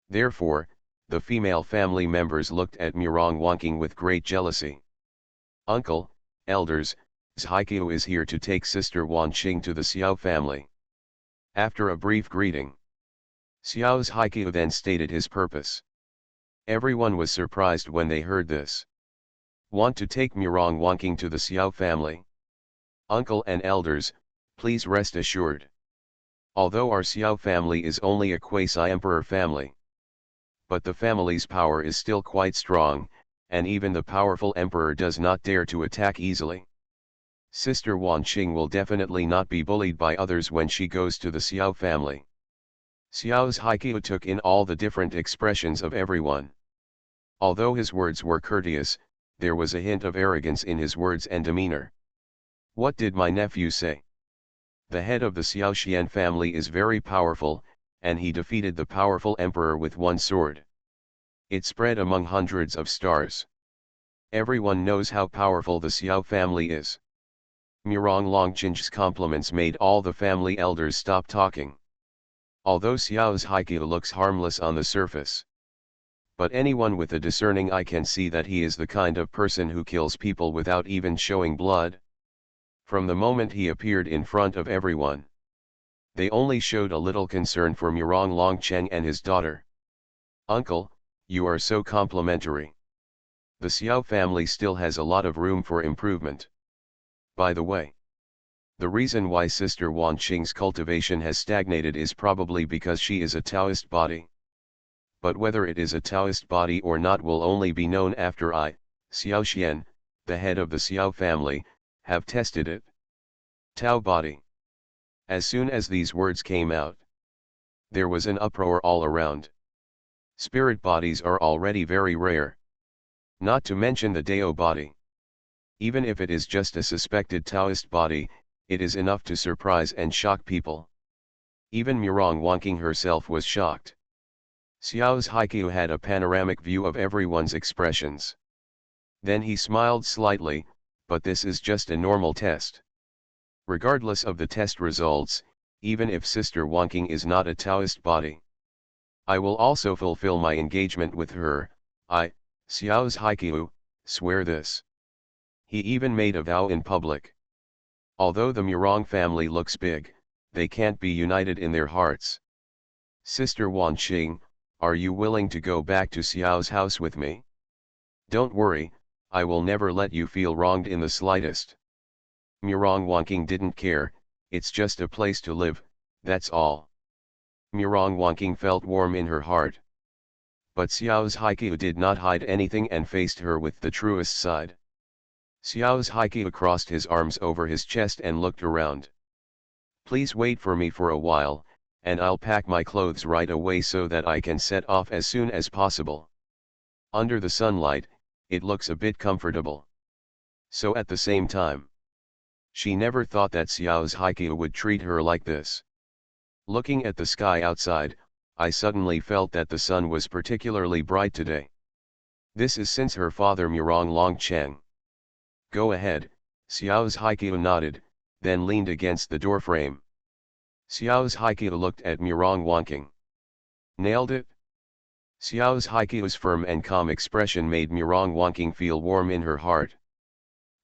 Therefore, the female family members looked at Murong Wangqing with great jealousy. Uncle, elders, Haikyu is here to take Sister Wanqing to the Xiao family. After a brief greeting, Xiao's Haikyu then stated his purpose. Everyone was surprised when they heard this. Want to take Murong Wanqing to the Xiao family? Uncle and elders, please rest assured. Although our Xiao family is only a quasi-emperor family, but the family's power is still quite strong, and even the powerful emperor does not dare to attack easily. Sister Wanqing will definitely not be bullied by others when she goes to the Xiao family. Xiao's Haikyu took in all the different expressions of everyone. Although his words were courteous, there was a hint of arrogance in his words and demeanor. What did my nephew say? The head of the Xiaoxian family is very powerful, and he defeated the powerful emperor with one sword. It spread among hundreds of stars. Everyone knows how powerful the Xiao family is. Murong Longqing's compliments made all the family elders stop talking. Although Xiao's Haikyu looks harmless on the surface, but anyone with a discerning eye can see that he is the kind of person who kills people without even showing blood. From the moment he appeared in front of everyone, they only showed a little concern for Murong Longqing and his daughter. Uncle, you are so complimentary. The Xiao family still has a lot of room for improvement. By the way, the reason why Sister Wanqing's cultivation has stagnated is probably because she is a Taoist body. But whether it is a Taoist body or not will only be known after I, Xiaoxian, the head of the Xiao family, have tested it. Tao body. As soon as these words came out, there was an uproar all around. Spirit bodies are already very rare. Not to mention the Dao body. Even if it is just a suspected Taoist body, it is enough to surprise and shock people. Even Murong Wanqing herself was shocked. Xiao's Haikyu had a panoramic view of everyone's expressions. Then he smiled slightly, but this is just a normal test. Regardless of the test results, even if Sister Wanqing is not a Taoist body, I will also fulfill my engagement with her. I, Xiao's Haikyu, swear this. He even made a vow in public. Although the Murong family looks big, they can't be united in their hearts. Sister Wanqing, are you willing to go back to Xiao's house with me? Don't worry, I will never let you feel wronged in the slightest. Murong Wanqing didn't care, it's just a place to live, that's all. Murong Wanqing felt warm in her heart. But Xiao's Haikyu did not hide anything and faced her with the truest side. Xiao's Haikyu crossed his arms over his chest and looked around. Please wait for me for a while, and I'll pack my clothes right away so that I can set off as soon as possible. Under the sunlight, it looks a bit comfortable. So at the same time, she never thought that Xiao's Haikyu would treat her like this. Looking at the sky outside, I suddenly felt that the sun was particularly bright today. This is since her father Murong Longqing. Go ahead, Xiao's Haikyu nodded, then leaned against the doorframe. Xiao's Haikyu looked at Murong Wanqing. Nailed it? Xiao's Haikyu's firm and calm expression made Murong Wanqing feel warm in her heart.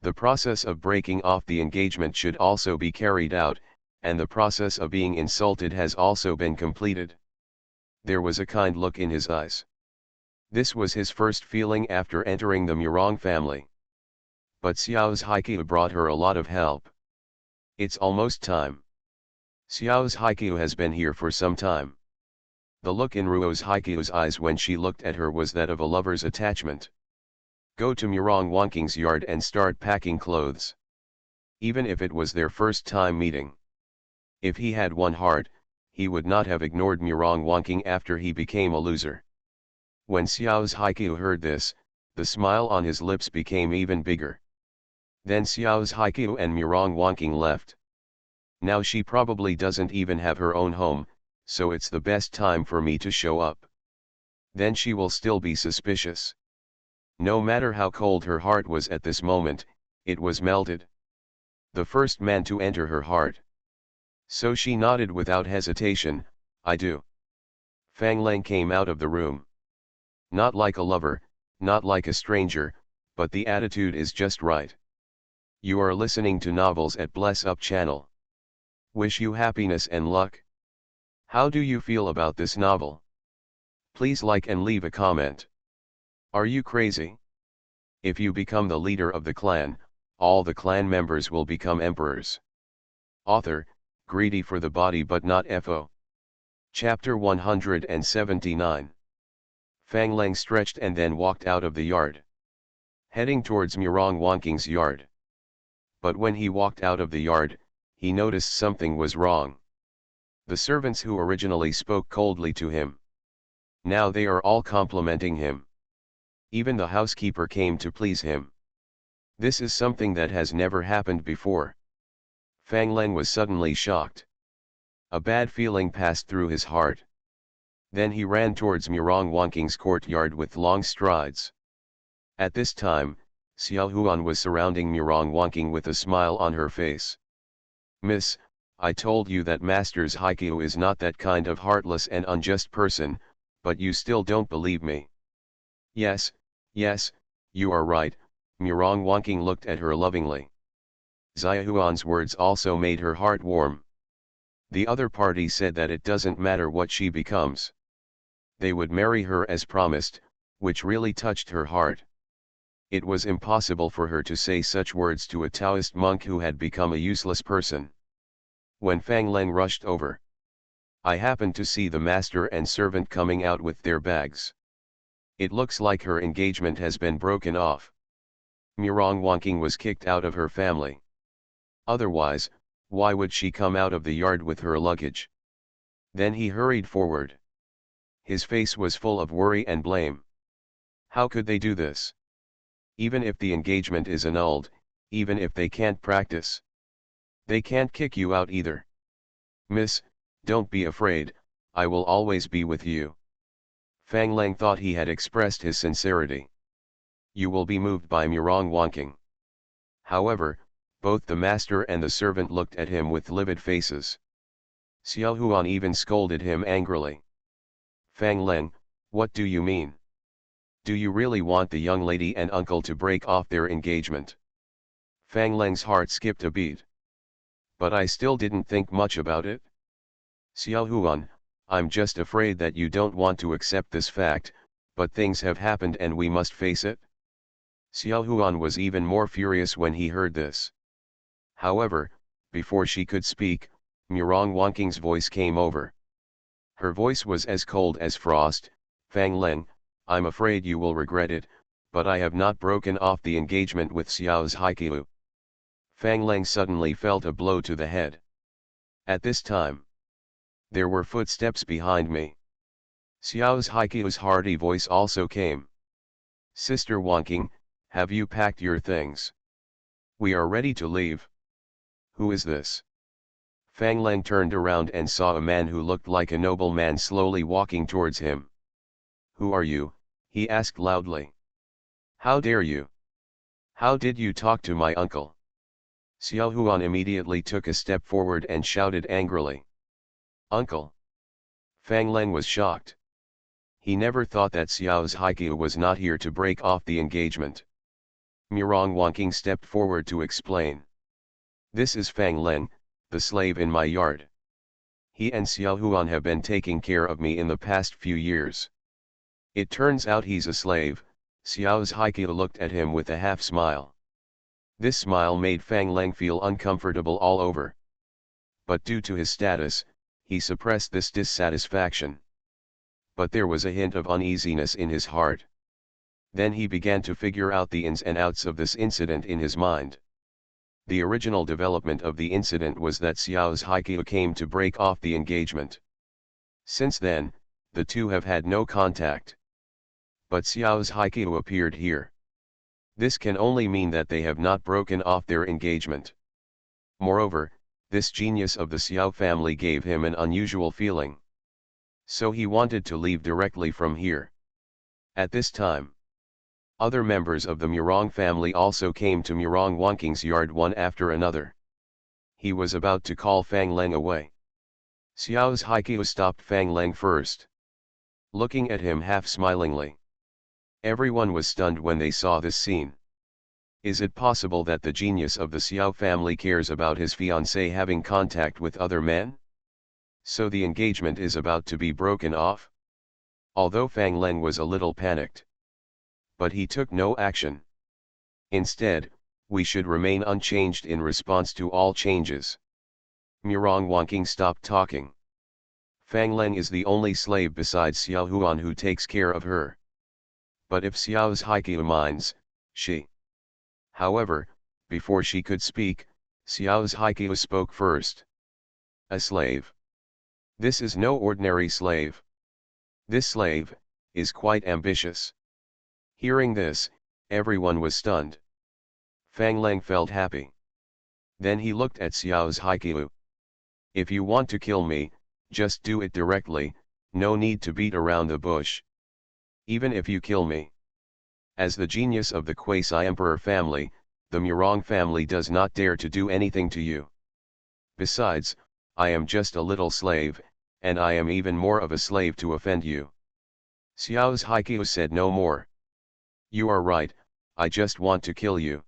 The process of breaking off the engagement should also be carried out, and the process of being insulted has also been completed. There was a kind look in his eyes. This was his first feeling after entering the Murong family. But Xiao's Haikyu brought her a lot of help. It's almost time. Xiao's Haikyu has been here for some time. The look in Ruo's Haikyu's eyes when she looked at her was that of a lover's attachment. Go to Murong Wanqing's yard and start packing clothes. Even if it was their first time meeting. If he had one heart, he would not have ignored Murong Wanqing after he became a loser. When Xiao's Haikyu heard this, the smile on his lips became even bigger. Then Xiao's Haikyu and Murong Wanqing left. Now she probably doesn't even have her own home, so it's the best time for me to show up. Then she will still be suspicious. No matter how cold her heart was at this moment, it was melted. The first man to enter her heart. So she nodded without hesitation, I do. Fang Leng came out of the room. Not like a lover, not like a stranger, but the attitude is just right. You are listening to Novels at Bless Up channel. Wish you happiness and luck. How do you feel about this novel? Please like and leave a comment. Are you crazy? If you become the leader of the clan, all the clan members will become emperors. Author, greedy for the body but not FO. Chapter 179. Fang Leng stretched and then walked out of the yard, heading towards Murong Wonking's yard. But when he walked out of the yard, he noticed something was wrong. The servants who originally spoke coldly to him, now they are all complimenting him. Even the housekeeper came to please him. This is something that has never happened before. Fang Leng was suddenly shocked. A bad feeling passed through his heart. Then he ran towards Murong Wonking's courtyard with long strides. At this time, Xiao Huan was surrounding Murong Wonking with a smile on her face. Miss, I told you that Master's Haikyuu is not that kind of heartless and unjust person, but you still don't believe me. Yes, you are right, Murong Wonking looked at her lovingly. Xiao Huan's words also made her heart warm. The other party said that it doesn't matter what she becomes. They would marry her as promised, which really touched her heart. It was impossible for her to say such words to a Taoist monk who had become a useless person. When Fang Leng rushed over, I happened to see the master and servant coming out with their bags. It looks like her engagement has been broken off. Murong Wonking was kicked out of her family. Otherwise, why would she come out of the yard with her luggage? Then he hurried forward. His face was full of worry and blame. How could they do this? Even if the engagement is annulled, even if they can't practice, they can't kick you out either. Miss, don't be afraid, I will always be with you. Fang Leng thought he had expressed his sincerity. You will be moved by Murong Wonking. However, both the master and the servant looked at him with livid faces. Xiao Huan even scolded him angrily. Fang Leng, what do you mean? Do you really want the young lady and uncle to break off their engagement? Fang Leng's heart skipped a beat. But I still didn't think much about it. Xiao Huan, I'm just afraid that you don't want to accept this fact, but things have happened and we must face it. Xiao Huan was even more furious when he heard this. However, before she could speak, Murong Wonking's voice came over. Her voice was as cold as frost. Fang Leng, I'm afraid you will regret it, but I have not broken off the engagement with Xiao's Haikyuu. Fang Leng suddenly felt a blow to the head. At this time, there were footsteps behind me. Xiao's Haikyuu's hearty voice also came. Sister Wonking, have you packed your things? We are ready to leave. Who is this? Fang Leng turned around and saw a man who looked like a nobleman slowly walking towards him. Who are you? He asked loudly. How dare you? How did you talk to my uncle? Xiao Huan immediately took a step forward and shouted angrily. Uncle? Fang Leng was shocked. He never thought that Xiao's Haikyuu was not here to break off the engagement. Murong Wonking stepped forward to explain. This is Fang Leng, the slave in my yard. He and Xiao Huan have been taking care of me in the past few years. It turns out he's a slave. Xiao's Haikyuu looked at him with a half smile. This smile made Fang Leng feel uncomfortable all over. But due to his status, he suppressed this dissatisfaction. But there was a hint of uneasiness in his heart. Then he began to figure out the ins and outs of this incident in his mind. The original development of the incident was that Xiao's Haikyuu came to break off the engagement. Since then, the two have had no contact. But Xiao's Haikyuu appeared here. This can only mean that they have not broken off their engagement. Moreover, this genius of the Xiao family gave him an unusual feeling. So he wanted to leave directly from here. At this time, other members of the Murong family also came to Murong Wonking's yard one after another. He was about to call Fang Leng away. Xiao's Haikyuu stopped Fang Leng first, looking at him half smilingly. Everyone was stunned when they saw this scene. Is it possible that the genius of the Xiao family cares about his fiancée having contact with other men? So the engagement is about to be broken off? Although Fang Leng was a little panicked. But he took no action. Instead, we should remain unchanged in response to all changes. Murong Wanqing stopped talking. Fang Leng is the only slave besides Xiao Huan who takes care of her. But if Xiao's Haiqiu minds, she. However, before she could speak, Xiao's Haiqiu spoke first. A slave. This is no ordinary slave. This slave is quite ambitious. Hearing this, everyone was stunned. Fang Leng felt happy. Then he looked at Xiao's Haiqiu. If you want to kill me, just do it directly, no need to beat around the bush. Even if you kill me. As the genius of the quasi-emperor family, the Murong family does not dare to do anything to you. Besides, I am just a little slave, and I am even more of a slave to offend you. Xiao's Haiqiu said no more. You are right, I just want to kill you.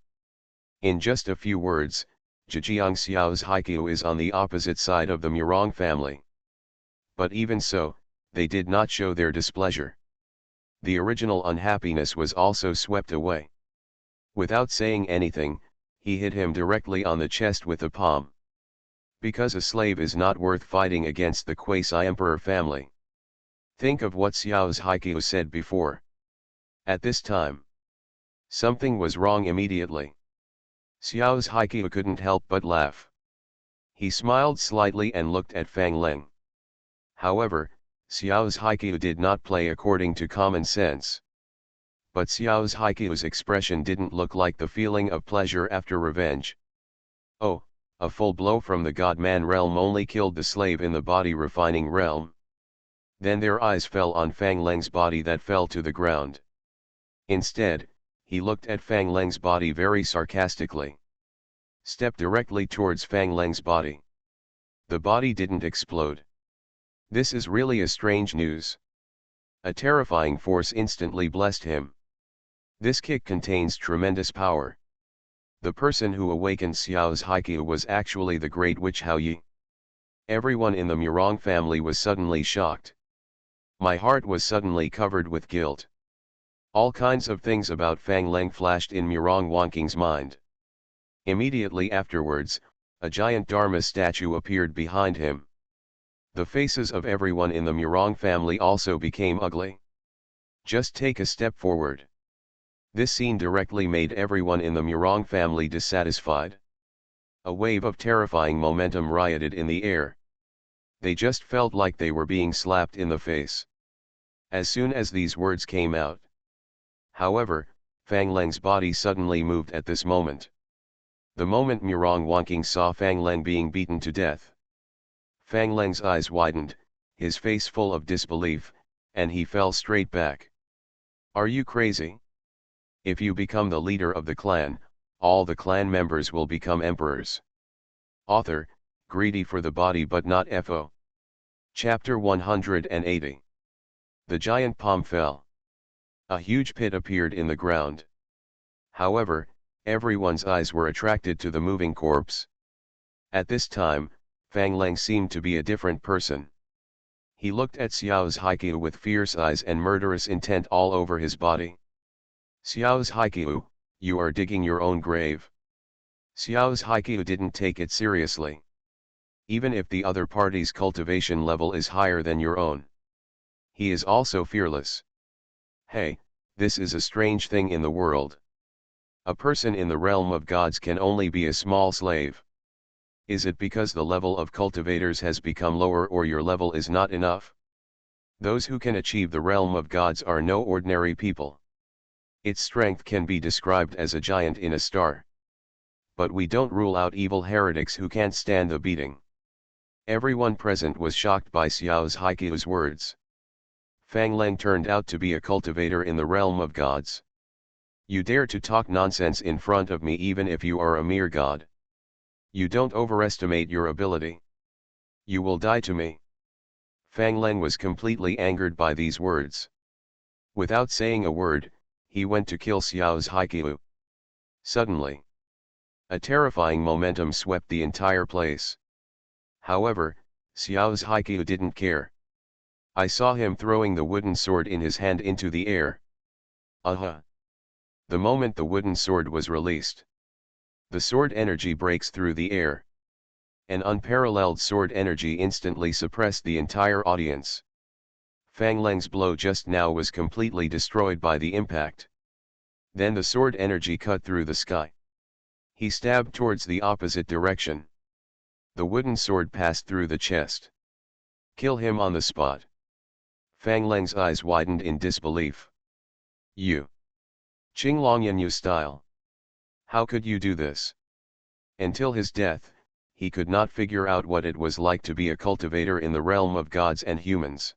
In just a few words, Zhejiang Xiao's Haiqiu is on the opposite side of the Murong family. But even so, they did not show their displeasure. The original unhappiness was also swept away. Without saying anything, he hit him directly on the chest with a palm. Because a slave is not worth fighting against the quasi-emperor family. Think of what Xiao's Haiqiu said before. At this time, something was wrong immediately. Xiao's Haiqiu couldn't help but laugh. He smiled slightly and looked at Fang Leng. However, Xiao's Haiqiu did not play according to common sense. But Xiao's Haiqiu's expression didn't look like the feeling of pleasure after revenge. Oh, a full blow from the God-Man realm only killed the slave in the body refining realm. Then their eyes fell on Fang Leng's body that fell to the ground. Instead, he looked at Fang Leng's body very sarcastically. Step directly towards Fang Leng's body. The body didn't explode. This is really a strange news. A terrifying force instantly blessed him. This kick contains tremendous power. The person who awakened Xiao's Haiqiu was actually the great witch Hao Yi. Everyone in the Murong family was suddenly shocked. My heart was suddenly covered with guilt. All kinds of things about Fang Leng flashed in Murong Wanqing's mind. Immediately afterwards, a giant Dharma statue appeared behind him. The faces of everyone in the Murong family also became ugly. Just take a step forward. This scene directly made everyone in the Murong family dissatisfied. A wave of terrifying momentum rioted in the air. They just felt like they were being slapped in the face. As soon as these words came out. However, Fang Leng's body suddenly moved at this moment. The moment Murong Wanqing saw Fang Leng being beaten to death. Fang Leng's eyes widened, his face full of disbelief, and he fell straight back. Are you crazy? If you become the leader of the clan, all the clan members will become emperors. Author, greedy for the body but not FO. Chapter 180. The giant palm fell. A huge pit appeared in the ground. However, everyone's eyes were attracted to the moving corpse. At this time, Fang Leng seemed to be a different person. He looked at Xiao's Haiqiu with fierce eyes and murderous intent all over his body. Xiao's Haiqiu, you are digging your own grave. Xiao's Haiqiu didn't take it seriously. Even if the other party's cultivation level is higher than your own. He is also fearless. Hey, this is a strange thing in the world. A person in the realm of gods can only be a small slave. Is it because the level of cultivators has become lower or your level is not enough? Those who can achieve the realm of gods are no ordinary people. Its strength can be described as a giant in a star. But we don't rule out evil heretics who can't stand the beating. Everyone present was shocked by Xiao's Haiqiu's words. Fang Leng turned out to be a cultivator in the realm of gods. You dare to talk nonsense in front of me even if you are a mere god. You don't overestimate your ability. You will die to me. Fang Leng was completely angered by these words. Without saying a word, he went to kill Xiao's Haiqiu. Suddenly, a terrifying momentum swept the entire place. However, Xiao's Haikyuu didn't care. I saw him throwing the wooden sword in his hand into the air. Aha! The moment the wooden sword was released, the sword energy breaks through the air. An unparalleled sword energy instantly suppressed the entire audience. Fang Leng's blow just now was completely destroyed by the impact. Then the sword energy cut through the sky. He stabbed towards the opposite direction. The wooden sword passed through the chest. Kill him on the spot. Fang Leng's eyes widened in disbelief. You. Qinglongyanyu style. How could you do this? Until his death, he could not figure out what it was like to be a cultivator in the realm of gods and humans.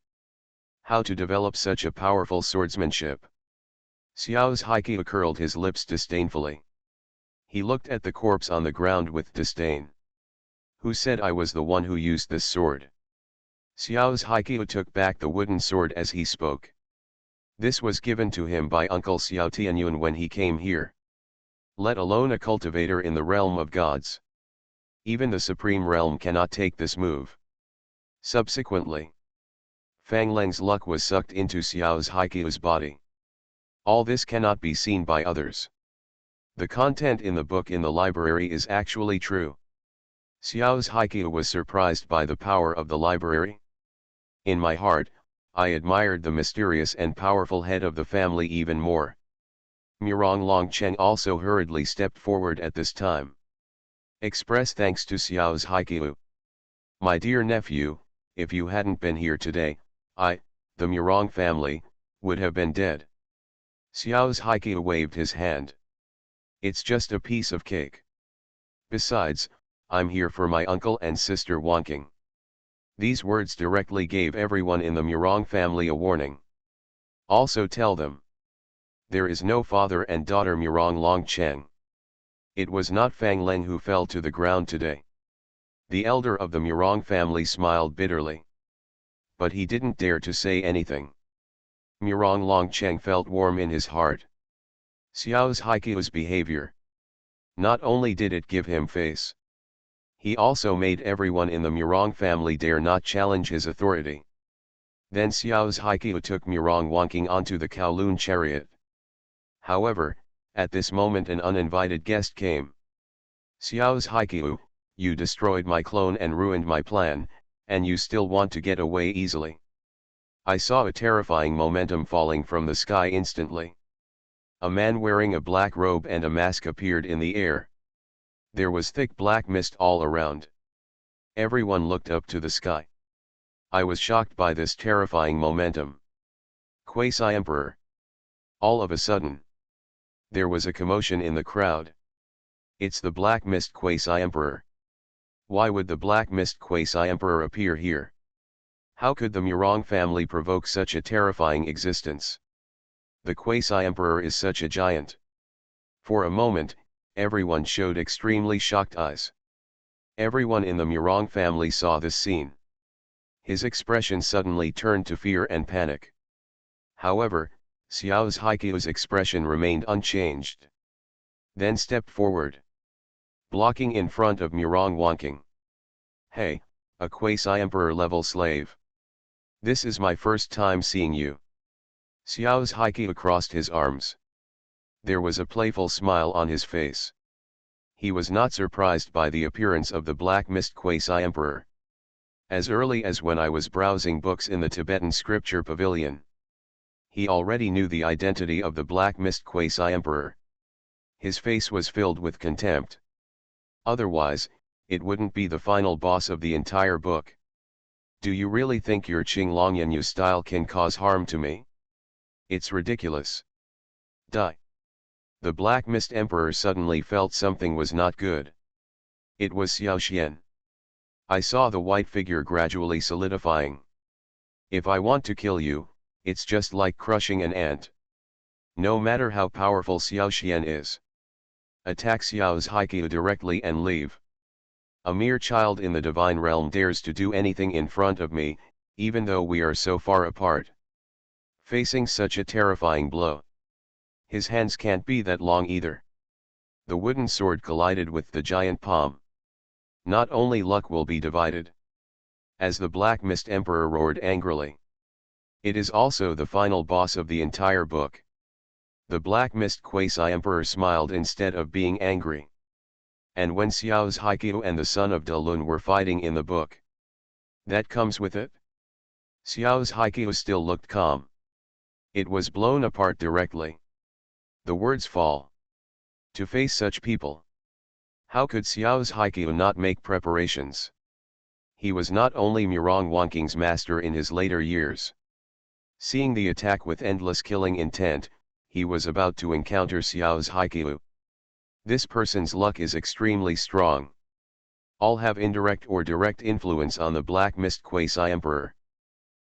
How to develop such a powerful swordsmanship. Xiao's Haikyuu curled his lips disdainfully. He looked at the corpse on the ground with disdain. Who said I was the one who used this sword? Xiao's Haikyuu took back the wooden sword as he spoke. This was given to him by Uncle Xiao Tianyun when he came here. Let alone a cultivator in the realm of gods. Even the supreme realm cannot take this move. Subsequently, Fang Leng's luck was sucked into Xiao's Haikyuu's body. All this cannot be seen by others. The content in the book in the library is actually true. Xiao's Haikyuu was surprised by the power of the library. In my heart, I admired the mysterious and powerful head of the family even more. Murong Longcheng also hurriedly stepped forward at this time. Express thanks to Xiao's Haikyuu. My dear nephew, if you hadn't been here today, the Murong family, would have been dead. Xiao's Haikyuu waved his hand. It's just a piece of cake. Besides, I'm here for my uncle and sister Wanking. These words directly gave everyone in the Murong family a warning. Also tell them. There is no father and daughter Murong Longcheng. It was not Fang Leng who fell to the ground today. The elder of the Murong family smiled bitterly. But he didn't dare to say anything. Murong Longcheng felt warm in his heart. Xiao's Haikyuu's behavior. Not only did it give him face. He also made everyone in the Murong family dare not challenge his authority. Then Xiao's Haikyuu took Murong Wanking onto the Kowloon chariot. However, at this moment an uninvited guest came. Xiao's Haikyuu, you destroyed my clone and ruined my plan, and you still want to get away easily. I saw a terrifying momentum falling from the sky instantly. A man wearing a black robe and a mask appeared in the air. There was thick black mist all around. Everyone looked up to the sky. I was shocked by this terrifying momentum. Quasi-Emperor. All of a sudden, there was a commotion in the crowd. It's the Black Mist Quasi-Emperor. Why would the Black Mist Quasi-Emperor appear here? How could the Murong family provoke such a terrifying existence? The Quasi-Emperor is such a giant. For a moment, everyone showed extremely shocked eyes. Everyone in the Murong family saw this scene. His expression suddenly turned to fear and panic. However, Xiao's Haikyuu's expression remained unchanged. Then stepped forward. Blocking in front of Murong Wanking. Hey, a Quasi-Emperor level slave. This is my first time seeing you. Xiao's Haikyuu crossed his arms. There was a playful smile on his face. He was not surprised by the appearance of the Black Mist Quasi-Emperor. As early as when I was browsing books in the Tibetan scripture pavilion. He already knew the identity of the Black Mist Quasi-Emperor. His face was filled with contempt. Otherwise, it wouldn't be the final boss of the entire book. Do you really think your Qinglongyanyu style can cause harm to me? It's ridiculous. Die. The Black Mist Emperor suddenly felt something was not good. It was Xiao Xian. I saw the white figure gradually solidifying. If I want to kill you, it's just like crushing an ant. No matter how powerful Xiao Xian is. Attack Xiao's Haikyuu directly and leave. A mere child in the divine realm dares to do anything in front of me, even though we are so far apart. Facing such a terrifying blow. His hands can't be that long either. The wooden sword collided with the giant palm. Not only luck will be divided. As the Black Mist Emperor roared angrily. It is also the final boss of the entire book. The Black Mist Quasi-Emperor smiled instead of being angry. And when Xiao's Haiqiu and the son of De Lun were fighting in the book. That comes with it? Xiao's Haiqiu still looked calm. It was blown apart directly. The words fall. To face such people. How could Xiao's Haiqiu not make preparations? He was not only Murong Wonking's master in his later years. Seeing the attack with endless killing intent, he was about to encounter Xiao's Haiqiu. This person's luck is extremely strong. All have indirect or direct influence on the Black Mist Quasi-Emperor.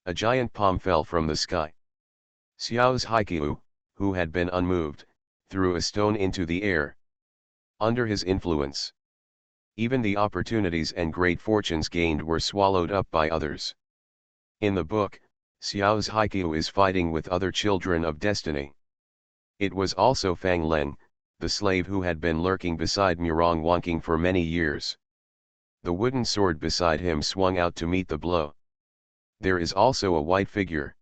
A giant palm fell from the sky. Xiao's Haiqiu, who had been unmoved, threw a stone into the air. Under his influence, even the opportunities and great fortunes gained were swallowed up by others. In the book, Xiao's Haiqiu is fighting with other children of destiny. It was also Fang Leng, the slave who had been lurking beside Murong Wonking for many years. The wooden sword beside him swung out to meet the blow. There is also a white figure.